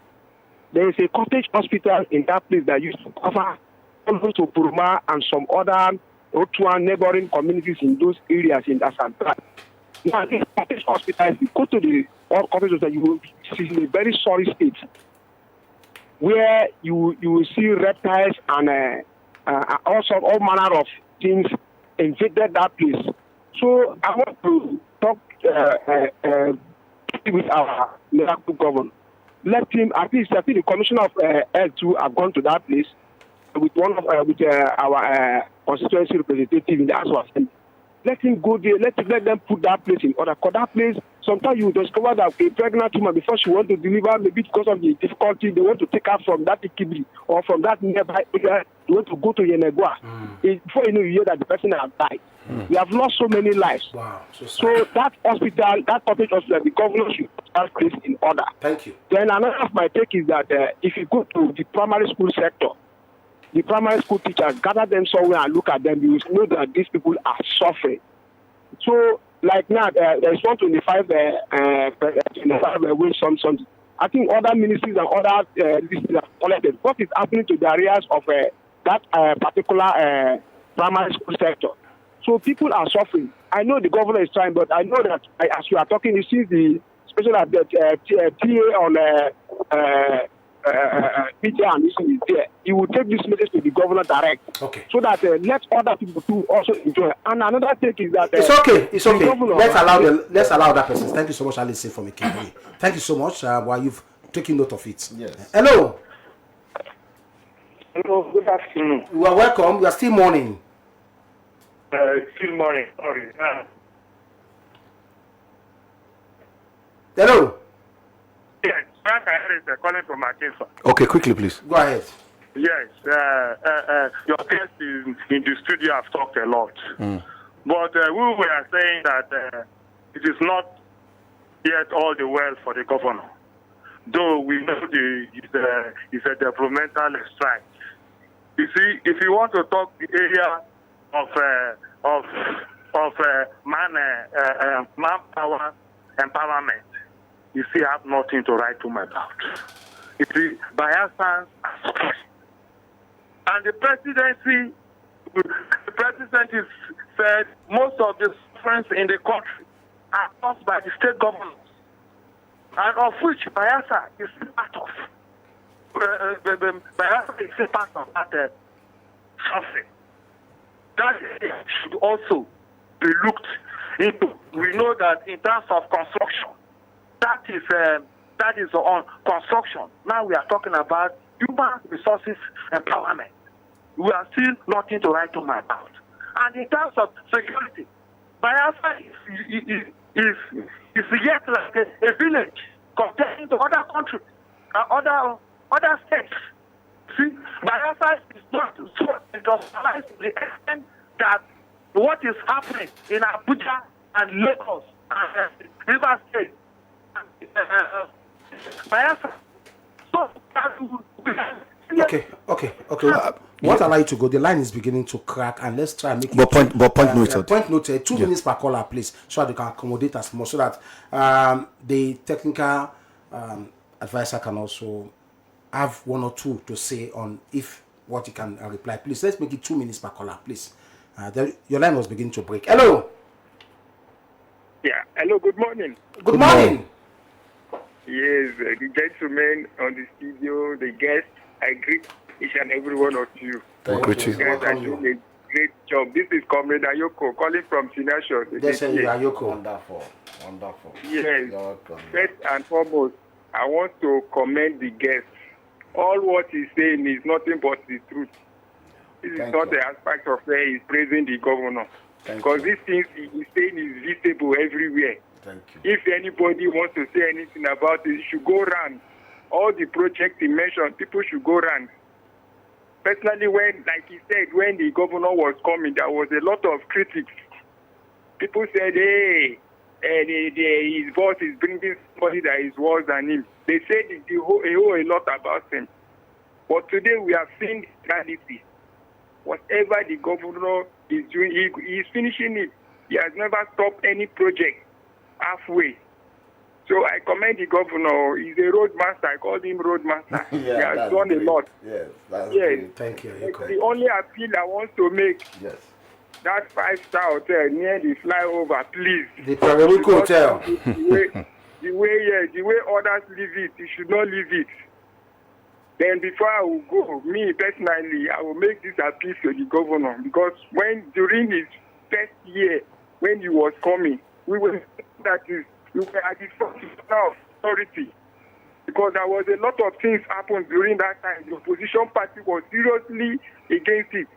there is a cottage hospital in that place that used to cover almost to Puruma and some other Otuan neighboring communities in those areas in Asantara. Now, this cottage hospital, if you go to the cottage hospital, you will see in a very sorry state where you will see reptiles and all manner of things invaded that place. So I want to talk with our miracle governor. Let him, at least I think the commissioner of L2 have gone to that place with our constituency representative in the House of Assembly. Let him go there. Let them put that place in order. Because that place, sometimes you discover that a pregnant woman, before she wants to deliver, maybe because of the difficulty, they want to take her from that Ikibri or from that nearby area. They want to go to Yenegua. Before you know, you hear that the person has died. We have lost so many lives. Wow. So that hospital, that public hospital, the governor should start place in order. Thank you. Then another of my take is that if you go to the primary school sector, the primary school teachers, gather them somewhere and look at them, you will know that these people are suffering. So, like now, there's 125 with something. I think other ministries and other ministries have collected. What is happening to the areas of that particular primary school sector? So people are suffering. I know the governor is trying, but I know that as you are talking, you see the special TA on media and this is there. He will take this message to the governor direct. Okay. So that let other people too also enjoy. And another thing is that it's okay. Governor, let's allow that person. Thank you so much, Alice, for me. Thank you so much. While you've taken note of it. Yes. Hello. Hello. Good afternoon. You are welcome. You are still morning. Still morning. Sorry. Hello. Yes, Frank Harris calling from Akinfa. Okay, quickly, please. Go ahead. Yes, your guests in the studio have talked a lot. But we were saying that it is not yet all the well for the governor. though we know it's a developmental strike. You see, if you want to talk the area of manpower empowerment, you see, I have nothing to write home about. You see, Bayelsa, and the presidency is said most of the sufferings in the country are caused by the state governments, and of which Bayelsa is part of. Bayelsa is part of that suffering. That should also be looked into. We know that in terms of construction, that is on construction. Now we are talking about human resources empowerment. We are still nothing to write home about. And in terms of security, Bayelsa is yet like a village compared to other countries, other states. See, Bayelsa is not so industrialized to the extent that what is happening in Abuja and Lagos and River State. Bayelsa. So, Okay. What allow you to go? The line is beginning to crack, and let's try and make it. Point noted. Point noted. 2 minutes per caller, please, so that they can accommodate us more, so that the technical advisor can also have 1 or 2 to say on if what you can reply. Please, let's make it 2 minutes per caller, please. Your line was beginning to break. Hello. Yeah. Hello. Good morning. Good morning. Yes, the gentlemen on the studio, the guests, I greet each and every one of you. Thank you. You guys are doing a great job. This is Comr Ayoko calling from Sinashon. Yes, Ayoko. Wonderful. Yes. First and foremost, I want to commend the guests. All what he's saying is nothing but the truth. This is not the aspect of where he's praising the governor. Because these things he's saying is visible everywhere. Thank you. If anybody wants to say anything about it, you should go around. All the projects he mentioned, people should go around. Personally, when, like he said, when the governor was coming, there was a lot of critics. People said, hey, his boss is bringing somebody that is worse than him. They said a whole lot about him. But today we have seen reality. Whatever the governor is doing, he is finishing it. He has never stopped any project halfway. So I commend the governor. He's a road master. I called him road master. Yeah, he has done great. a lot. Yes, that's yes. great. Thank you. The only appeal I want to make, Yes. that 5-star hotel near the flyover, please. The Periwinkle Hotel. The way others leave it, you should not leave it. Then before I will go, me personally, I will make this appeal to the governor, because during his first year, when he was coming, we were at the front of authority, because there was a lot of things happened during that time. The opposition party was seriously against it.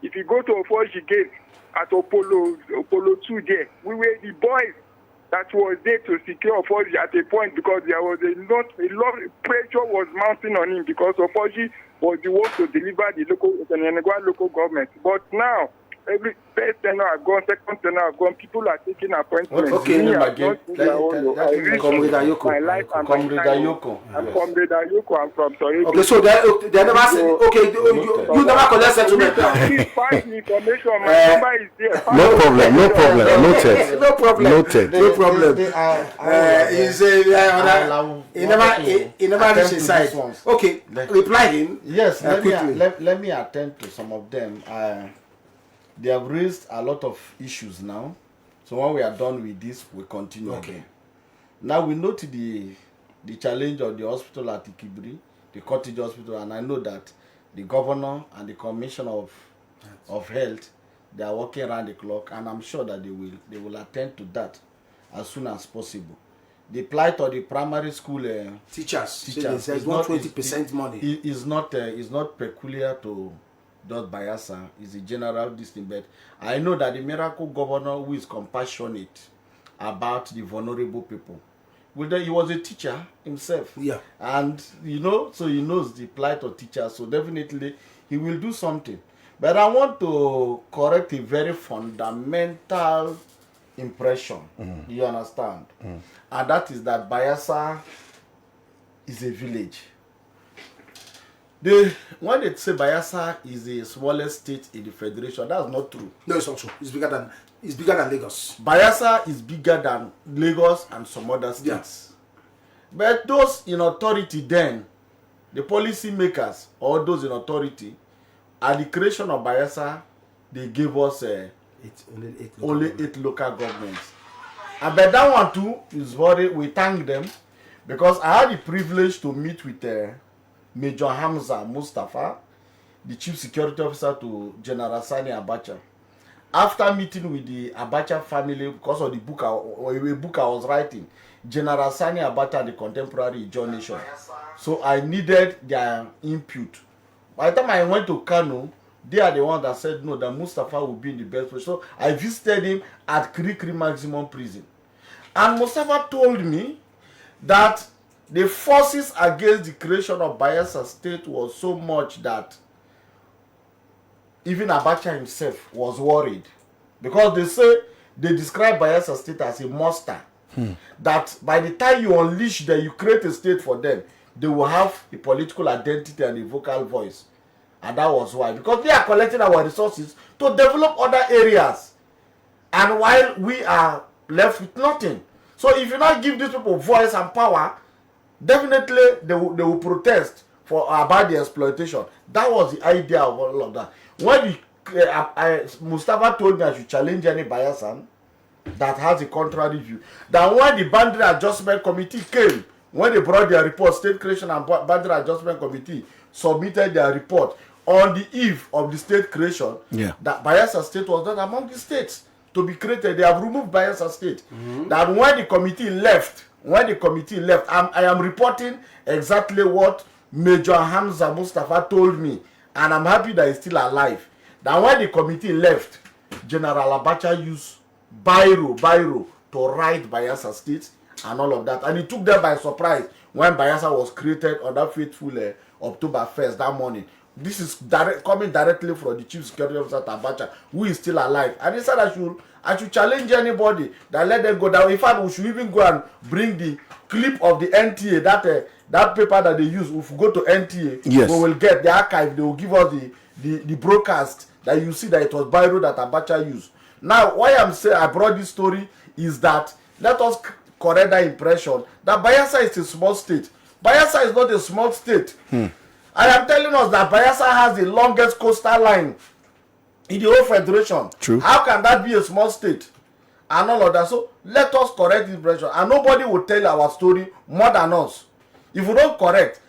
If you go to Ofoji Gate at Apollo 2 there, we were the boys that was there to secure Ofoji at a point, because there was a lot of pressure was mounting on him, because Ofoji was the one to deliver the local government. But now, every first tenor I've gone, second tenor I've gone, people are taking appointments. Okay, Comr Ayoko. My life and my Comr time. Ayoko. I'm Comr Ayoko. I'm from Sorry. Okay, so they never said, okay, you never collect settlement. Please pass me information. My number is there. No problem. Noted. No problem. Noted. No problem. He never reached his side. Okay, reply him. Yes, quickly. let me attend to some of them. They have raised a lot of issues now. So when we are done with this, we continue again. Now we note the challenge of the hospital at Ikibri, the cottage hospital, and I know that the governor and the commissioner of health, they are working around the clock, and I'm sure that they will attend to that as soon as possible. The plight of the primary school teachers is not 20% money. Is not peculiar to just Bayelsa, is a general distinct, but I know that the miracle governor who is compassionate about the vulnerable people. He was a teacher himself. Yeah. And so he knows the plight of teachers, so definitely he will do something. But I want to correct a very fundamental impression. You understand? And that is that Bayelsa is a village. When they say Bayelsa is the smallest state in the federation, that's not true. No, it's not true. It's bigger than Lagos. Bayelsa is bigger than Lagos and some other states. Yeah. But those in authority then, the policy makers or those in authority, at the creation of Bayelsa, they gave us only eight local governments. And but that one too is very, we thank them, because I had the privilege to meet with Major Hamza Mustafa, the chief security officer to General Sani Abacha. After meeting with the Abacha family, because of the book I was writing, General Sani Abacha and the Contemporary Ijaw Nation. So I needed their input. By the time I went to Kano, they are the ones that said no, that Mustafa would be in the best place. So I visited him at Krikri Maximum Prison. And Mustafa told me that the forces against the creation of Bayelsa State was so much that even Abacha himself was worried. Because they describe Bayelsa State as a monster. That by the time you unleash them, you create a state for them, they will have a political identity and a vocal voice. And that was why. Because they are collecting our resources to develop other areas. And while we are left with nothing. So if you not give these people voice and power, definitely they will protest about the exploitation. That was the idea of all of that. When Mustafa told me I should challenge any Bayelsan that has a contrary view, that when the Boundary Adjustment Committee came, when they brought their report, State Creation and Boundary Adjustment Committee submitted their report on the eve of the state creation, that Bayelsa State was not among the states to be created. They have removed Bayelsa State. That when the committee left, I am reporting exactly what Major Hamza Mustafa told me, and I'm happy that he's still alive. That when the committee left, General Abacha used Biro to write Bayelsa State and all of that, and it took them by surprise when Bayelsa was created on that fateful October 1st that morning. This is coming directly from the chief security officer Abacha, who is still alive, and he said I should challenge anybody that let them go down. In fact, we should even go and bring the clip of the NTA, that paper that they use. If we go to NTA, we will get the archive. They will give us the broadcast that you see that it was Biro that Abacha used. Now, why I'm saying I brought this story is that let us correct that impression that Bayelsa is a small state. Bayelsa is not a small state. I am telling us that Bayelsa has the longest coastal line in the whole federation. True. How can that be a small state? And all of that. So let us correct this impression. And nobody will tell our story more than us. If we don't correct,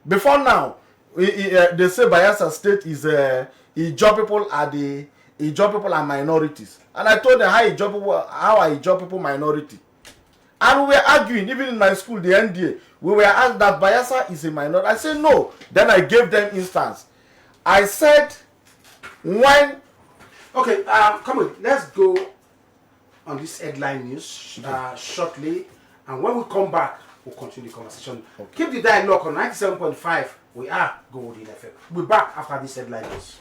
before now, they say Bayelsa State is Ijaw people are minorities. And I told them how are Ijaw people minority? And we were arguing, even in my school, the NDA, we were asked that Bayelsa is a minority. I said no. Then I gave them instance. I said, when... Okay, come on, let's go on this headline news shortly. And when we come back, we'll continue the conversation. Okay. Keep the dialogue on 97.5. We are Golden FM. We'll be back after this headline news.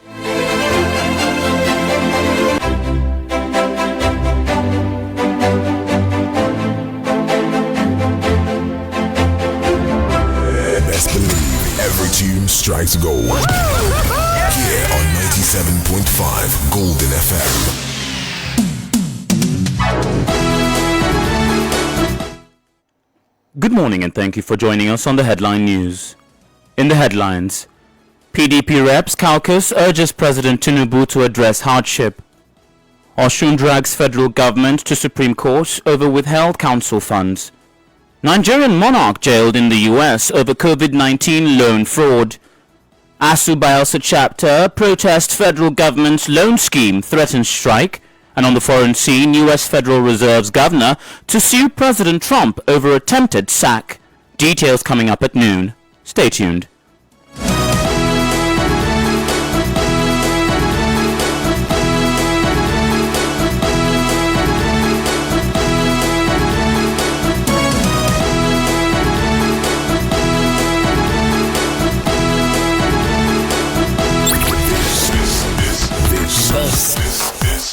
Best believe every tune strikes gold. Here on 97.5 Golden FM. Good morning and thank you for joining us on the headline news. In the headlines, PDP reps caucus urges President Tinubu to address hardship. Osun drags federal government to Supreme Court over withheld council funds. Nigerian monarch jailed in the US over COVID-19 loan fraud. ASU Bayelsa chapter protest federal government's loan scheme, threatens strike. And on the foreign scene, US Federal Reserve's governor to sue President Trump over attempted sack. Details coming up at noon. Stay tuned.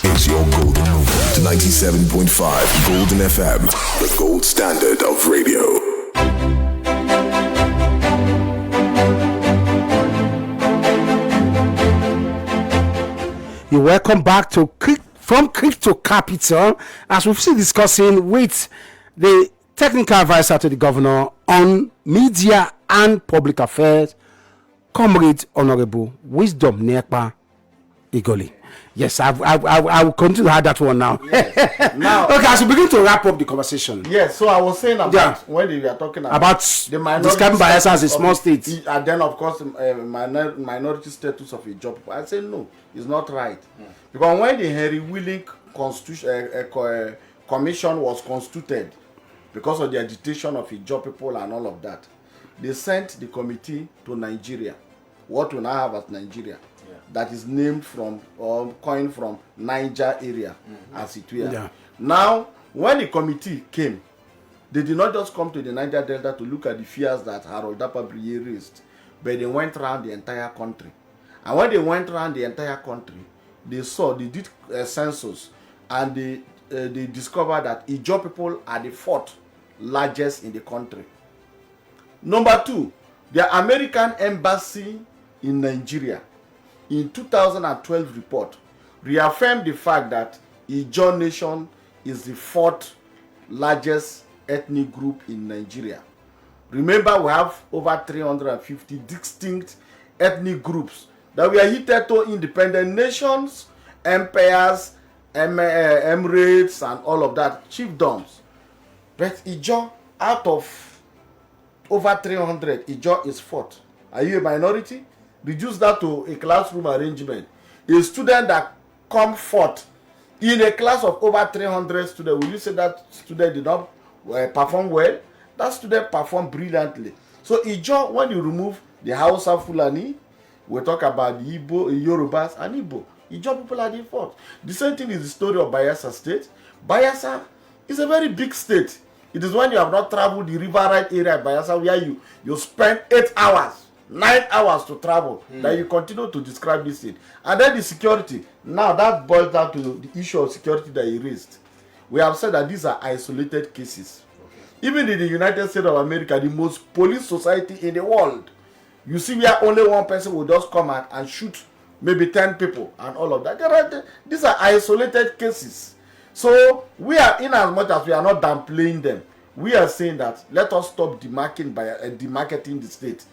Is your golden movement to 97.5 Golden FM, the gold standard of radio. You're welcome back to From Crypto Capital, as we've been discussing with the technical advisor to the governor on media and public affairs, Comrade Honorable Wisdom Oniekpar Ikuli. Yes, I will continue to have that one now. Yes. Now, okay, as we begin to wrap up the conversation. Yes, so I was saying about when we are talking about the describing Bayelsa as a small state, and then of course minority status of a job. I say no, it's not right, because when the Henry Willing Constitution Commission was constituted, because of the agitation of a job people and all of that, they sent the committee to Nigeria. What we now have as Nigeria. That is named from or coined from Niger area, as it were. Yeah. Now, when the committee came, they did not just come to the Niger Delta to look at the fears that Harold Dapabriye raised, but they went around the entire country. And when they went around the entire country, they did a census, and they discovered that Ijaw people are the 4th largest in the country. Number 2, the American embassy in Nigeria, in 2012 report, reaffirmed the fact that Ijaw Nation is the 4th largest ethnic group in Nigeria. Remember, we have over 350 distinct ethnic groups that we are hitherto independent nations, empires, emirates, and all of that, chiefdoms. But Ijaw, out of over 300, Ijaw is 4th. Are you a minority? Reduce that to a classroom arrangement. A student that comes 4th in a class of over 300 students, will you say that student did not perform well? That student performed brilliantly. So Ijaw, when you remove the Hausa Fulani, we talk about the Igbo, Yorubas, and Igbo. Ijaw people are the 4th. The same thing is the story of Bayelsa State. Bayelsa is a very big state. It is when you have not traveled the river right area of Bayelsa where you spend 8 hours. 9 hours to travel, that you continue to describe this thing. And then the security. Now that boils down to the issue of security that you raised. We have said that these are isolated cases. Okay. Even in the United States of America, the most police society in the world, you see where only one person will just come out and shoot maybe 10 people and all of that. These are isolated cases. So we are, in as much as we are not downplaying them, we are saying that let us stop demarketing the state.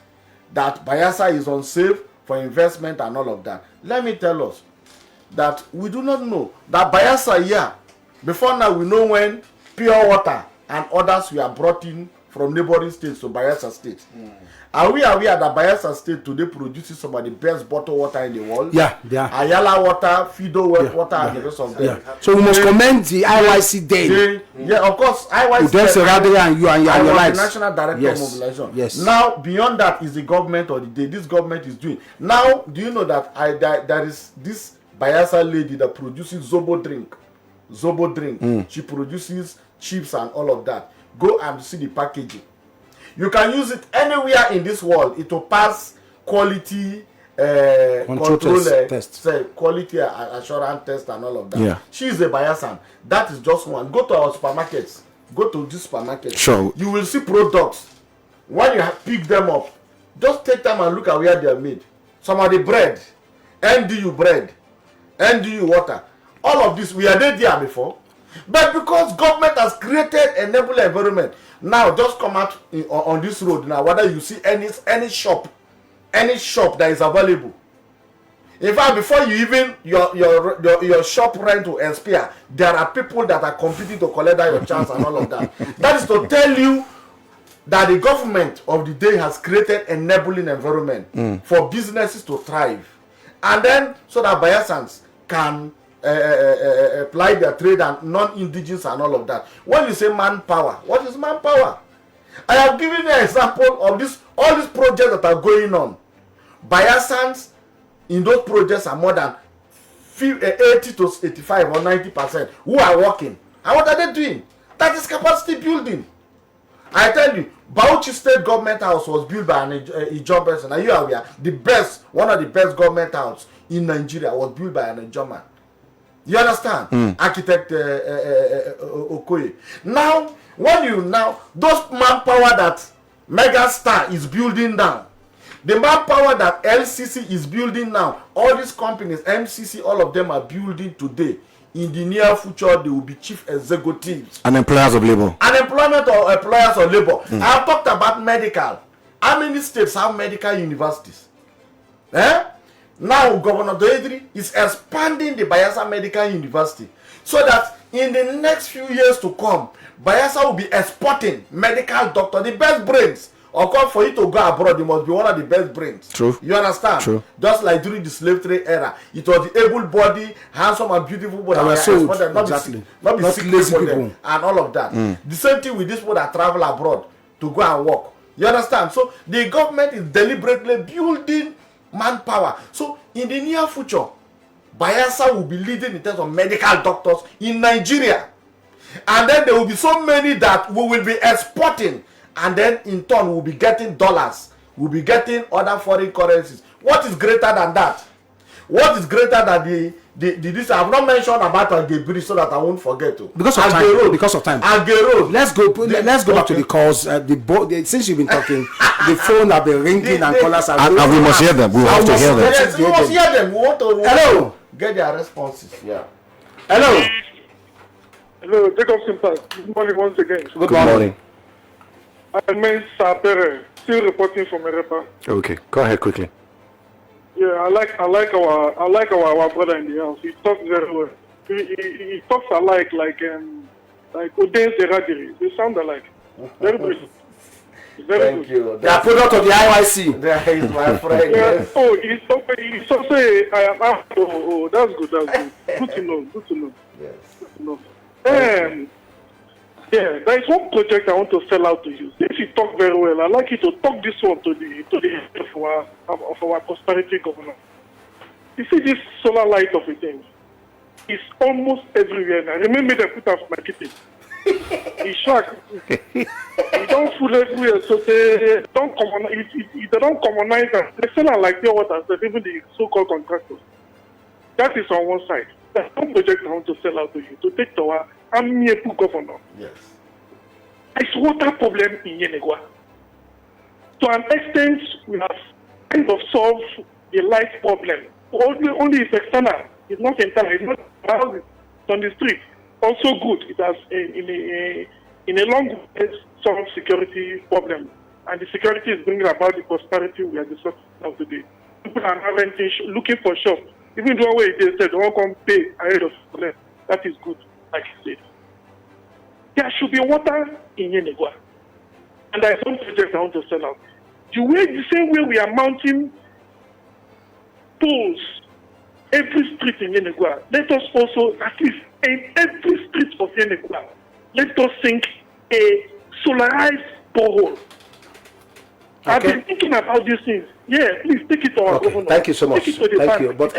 That Bayelsa is unsafe for investment and all of that. Let me tell us that we do not know that Bayelsa here, before now we know when pure water and others were brought in from neighboring states to Bayelsa State. Are we aware that Bayelsa State today produces some of the best bottled water in the world? Yeah. Ayala water, Fido water, and the rest of them. Yeah. So we must commend the IYC Day. Yeah, of course, IYC and your the National Director of Mobilization. Yes. Now, beyond that is the government or the day this government is doing. Now, do you know that there is this Bayelsa lady that produces Zobo drink. She produces chips and all of that. Go and see the packaging. You can use it anywhere in this world. It will pass quality control test, quality assurance test and all of that. Yeah. She is a Bayelsan. That is just one. Go to our supermarkets. Go to this supermarket. Sure. You will see products. When you pick them up, just take them and look at where they are made. Some of the bread, NDU bread, NDU water. All of this, we are there before. But because government has created a enable environment, now just come out on this road now, whether you see any shop that is available. In fact, before you even your shop rent will expire, there are people that are competing to collect that your chance and all of that. That is to tell you that the government of the day has created an enabling environment for businesses to thrive, and then so that Bayelsans can apply their trade and non-indigenous and all of that. When you say manpower, what is manpower? I have given you an example of all these projects that are going on. Bayelsans in those projects are more than 80 to 85 or 90% who are working. And what are they doing? That is capacity building. I tell you, Bauchi State Government House was built by a Ijaw person. Are you aware? One of the best government houses in Nigeria was built by an Ijaw man. You understand? Architect Okoye. Now, those manpower that Megastar is building down, The manpower that LCC is building now, all these companies, MCC, all of them are building today. In the near future, they will be chief executives. And employers of labor. Unemployment or employers of labor. I have talked about medical. How many states have medical universities? Now, Governor DOUYE is expanding the Bayelsa Medical University so that in the next few years to come, Bayelsa will be exporting medical doctors, the best brains. Of course, for you to go abroad, you must be one of the best brains. True. You understand? True. Just like during the slave trade era, it was the able-bodied, handsome, and beautiful people that were sold. exported, not be sick for them, and all of that. The same thing with these people that travel abroad to go and work. You understand? So the government is deliberately building manpower. So in the near future, Bayelsa will be leading in terms of medical doctors in Nigeria. And then there will be so many that we will be exporting. And then in turn, we'll be getting dollars. We'll be getting other foreign currencies. What is greater than that? What is greater than this? I have not mentioned about Gebri so that I won't forget to. Because of time. Because of time. Road. Let's go back to the calls. Since you've been talking, the phone have been ringing and callers are and we must hear them. We have to hear them. Yes, we must hear them. We want to Hello. Get their responses. Yeah. Hello. Hello, Jacobson. Good morning once again. Good morning. I'm Sapere, still reporting from Erepa. Okay, go ahead quickly. Yeah, I like our brother in the house. He talks very well. He talks alike like Odense Radiri. They sound alike. Very good. Thank you. They are product of the IYC. There is my friend. Yeah. Oh, he's also that's good. Good to know. Yes. Good to know. Yeah, there is one project I want to sell out to you. If you talk very well, I'd like you to talk this one to the head of our prosperity governor. You see this solar light of a thing? It's almost everywhere now. Remember they put out my kitchen. It's shocked. You don't fool everywhere, so they don't commonize that. They sell it like pure water, so even the so-called contractors. That is on one side. There's one project I want to sell out to you to take to our Oniekpar governor. Yes. There's water problem in Yenegua. To an extent, we have kind of solved the light problem. Only it's external. It's not internal. It's not houses. It's on the street. Also good. It has in a long way solved security problem. And the security is bringing about the prosperity we are discussing now today. People are having looking for shops. Even the way they said, don't come pay ahead of them. That is good, like you said. There should be water in Yenegua. And there is one project I want to sell out. The same way we are mounting poles every street in Yenegua, let us also, at least in every street of Yenegua, let us sink a solarized borehole. Okay. I've been thinking about these things. Yeah, please take it to our governor. Thank you so much. Take it to the Thank bank. you. But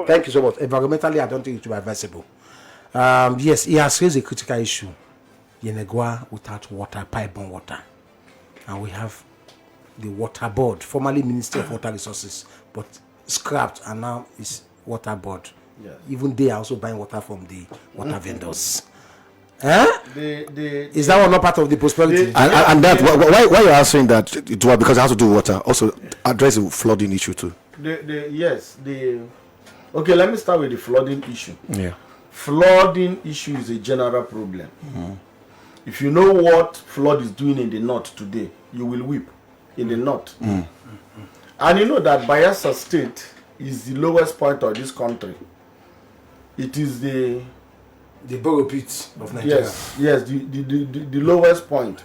thank you so much. Environmentally, I don't think it will be advisable. Yes, he has raised a critical issue. Yenegua without water, pipe-borne water. And we have the water board, formerly Ministry of Water Resources, but scrapped and now is water board. Yes. Even they are also buying water from the water vendors. Is that one not part of the prosperity? And that why you are saying that it was because it has to do with water, also address the flooding issue too. Okay, let me start with the flooding issue. Yeah. Flooding issue is a general problem. If you know what flood is doing in the north today, you will weep in the north. And you know that Bayelsa State is the lowest point of this country. It is the borough pit of Nigeria. Yes, the lowest point.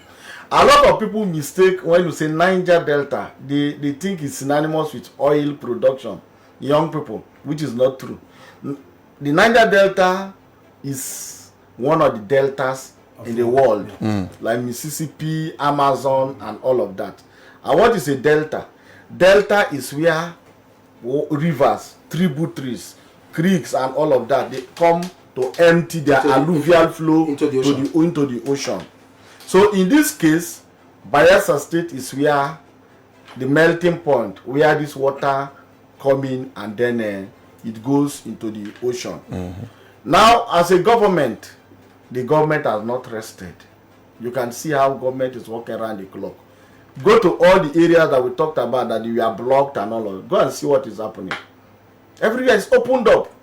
A lot of people mistake when you say Niger Delta, they think it's synonymous with oil production. Young people, which is not true. The Niger Delta is one of the deltas in the world, like Mississippi, Amazon, and all of that. And what is a delta? Delta is where rivers, tributaries, creeks, and all of that, they come to empty their alluvial flow into the ocean. So in this case, Bayelsa State is where the melting point, where this water come in and then it goes into the ocean. Now, as a government, the government has not rested. You can see how government is working around the clock. Go to all the areas that we talked about that you are blocked and all of it. Go and see what is happening. Everywhere is opened up.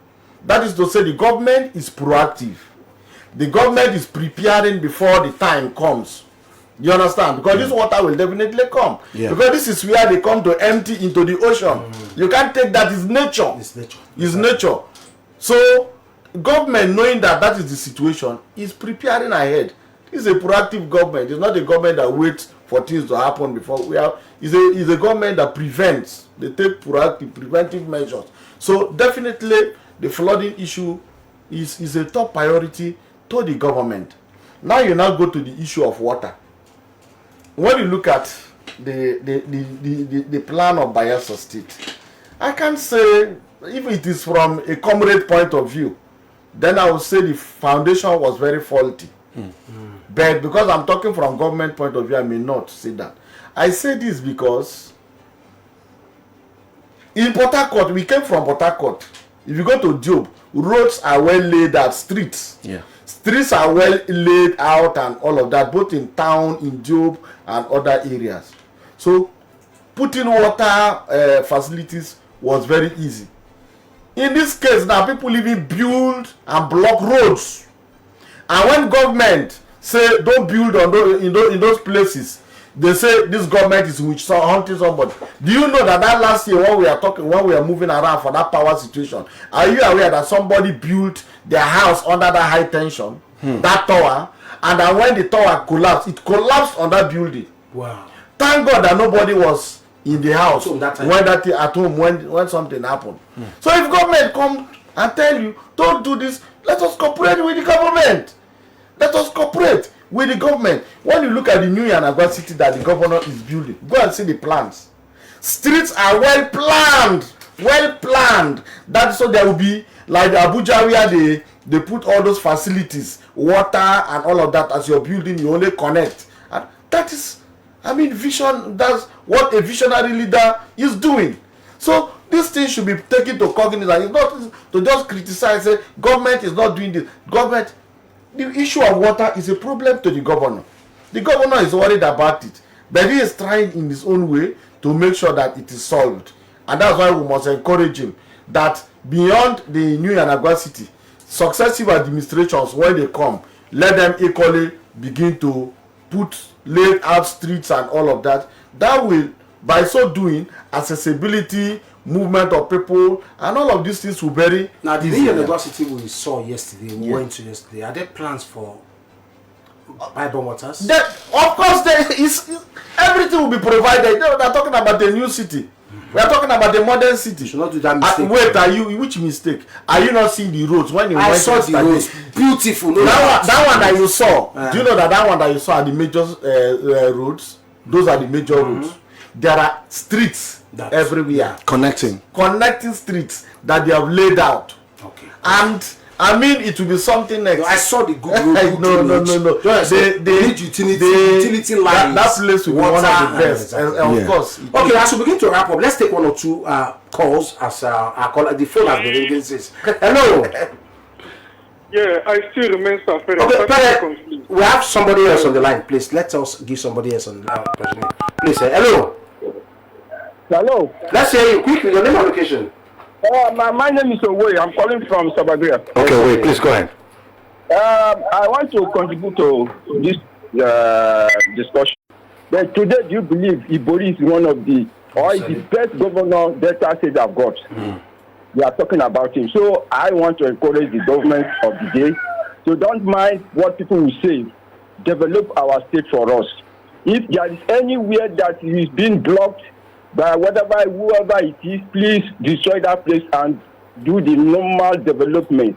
That is to say the government is proactive. The government is preparing before the time comes. You understand? Because this water will definitely come. Yeah. Because this is where they come to empty into the ocean. You can't take that. It's nature. It's nature. It's nature. So government, knowing that that is the situation, is preparing ahead. It's a proactive government. It's not a government that waits for things to happen before. It's a government that prevents. They take proactive, preventive measures. So definitely the flooding issue is a top priority to the government. Now you now go to the issue of water. When you look at the plan of Bayelsa State, I can say, if it is from a comrade point of view, then I would say the foundation was very faulty. But because I'm talking from government point of view, I may not say that. I say this because in Port Harcourt, we came from Port Harcourt. If you go to Job, roads are well laid out, streets. Yeah. Streets are well laid out and all of that, both in town, in Job, and other areas. So putting water facilities was very easy. In this case now, people even build and block roads. And when government say don't build on in those places, they say this government is witch hunting somebody. Do you know that last year when we are moving around for that power situation, are you aware that somebody built their house under that high tension, that tower, and then when the tower collapsed, it collapsed on that building. Wow. Thank God that nobody was in the house at home when something happened. So if government come and tell you don't do this, let us cooperate with the government. Let us cooperate with the government. When you look at the new Yanagwa city that the governor is building, go and see the plans. Streets are well planned. Well planned. That's so there will be like Abuja where they put all those facilities, water and all of that. As you're building, you only connect. And that is, I mean, vision. That's what a visionary leader is doing. So this thing should be taken to cognizance. It's not to just criticize, say government is not doing this. Government, the issue of water is a problem to the governor. The governor is worried about it, but he is trying in his own way to make sure that it is solved. And that's why we must encourage him that beyond the new Yanagwa city, successive administrations, when they come, let them equally begin to lay out streets and all of that. That will, by so doing, accessibility, movement of people, and all of these things will very now the easy. new university we saw yesterday, we went to yesterday. Are there plans for pipe waters? Of course, everything will be provided. They are talking about the new city. We are talking about the modern city. You should not do that mistake. Wait, which mistake? Are you not seeing the roads? When you I saw the roads, beautiful. That one that you saw. Do you know that one that you saw are the major roads? Those are the major roads. There are streets everywhere. Connecting streets that they have laid out. Okay. And I mean, it will be something next. I saw the good road. No. They need utility lines. That place will be one of the best. Of course. Okay, as we begin to wrap up, let's take one or two calls as our caller. The phone has been ringing since. Hello. Yeah, I still remain suffering. Okay, Pere, we have somebody else on the line. Please, let us give somebody else on the line. Please, hello. Hello. Let's hear you quickly. Your name and location. My name is Owe. I'm calling from Sabagria. Okay, wait, please go ahead. I want to contribute to this discussion. But today, do you believe Ibori is one of the, or is the best governor Delta State have got? We are talking about him. So I want to encourage the government of the day to don't mind what people will say. Develop our state for us. If there is anywhere that is being blocked by whoever it is, please destroy that place and do the normal development.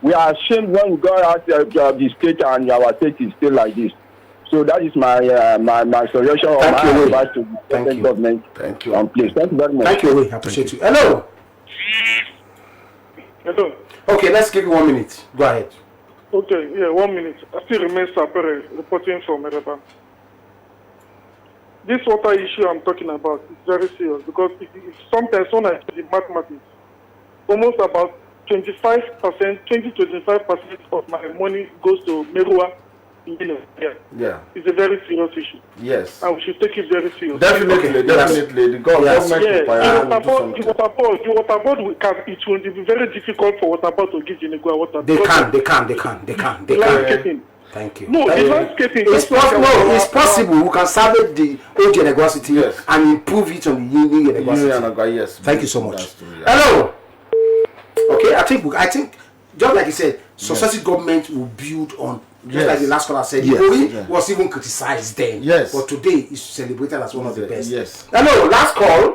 We are ashamed when we go out of the state and our state is still like this. So that is my suggestion or my advice to the government. Thank you. And please, thank you very much. Thank you. We appreciate you. Hello. Hello. Okay, let's give you 1 minute. Go ahead. Okay, yeah, 1 minute. I still remain separate, reporting from Ereba. This water issue I'm talking about is very serious because sometimes when I do the mathematics, almost about 20 to 25% of my money goes to Merua in Yenegoa. Yeah. It's a very serious issue. Yes. And we should take it very seriously. Definitely. The government the water board it will be very difficult for water board to give Yenegoa water. They can. Landscaping. Thank you. No, the landscaping. It's possible. We can salvage the old university and improve it on the new university. Yes. Thank you so much. Hello. Okay, I think just like you said, successive government will build on. Just like the last caller said, Igbo was even criticized then. Yes. But today is celebrated as one of the best. Yes. Hello, last call.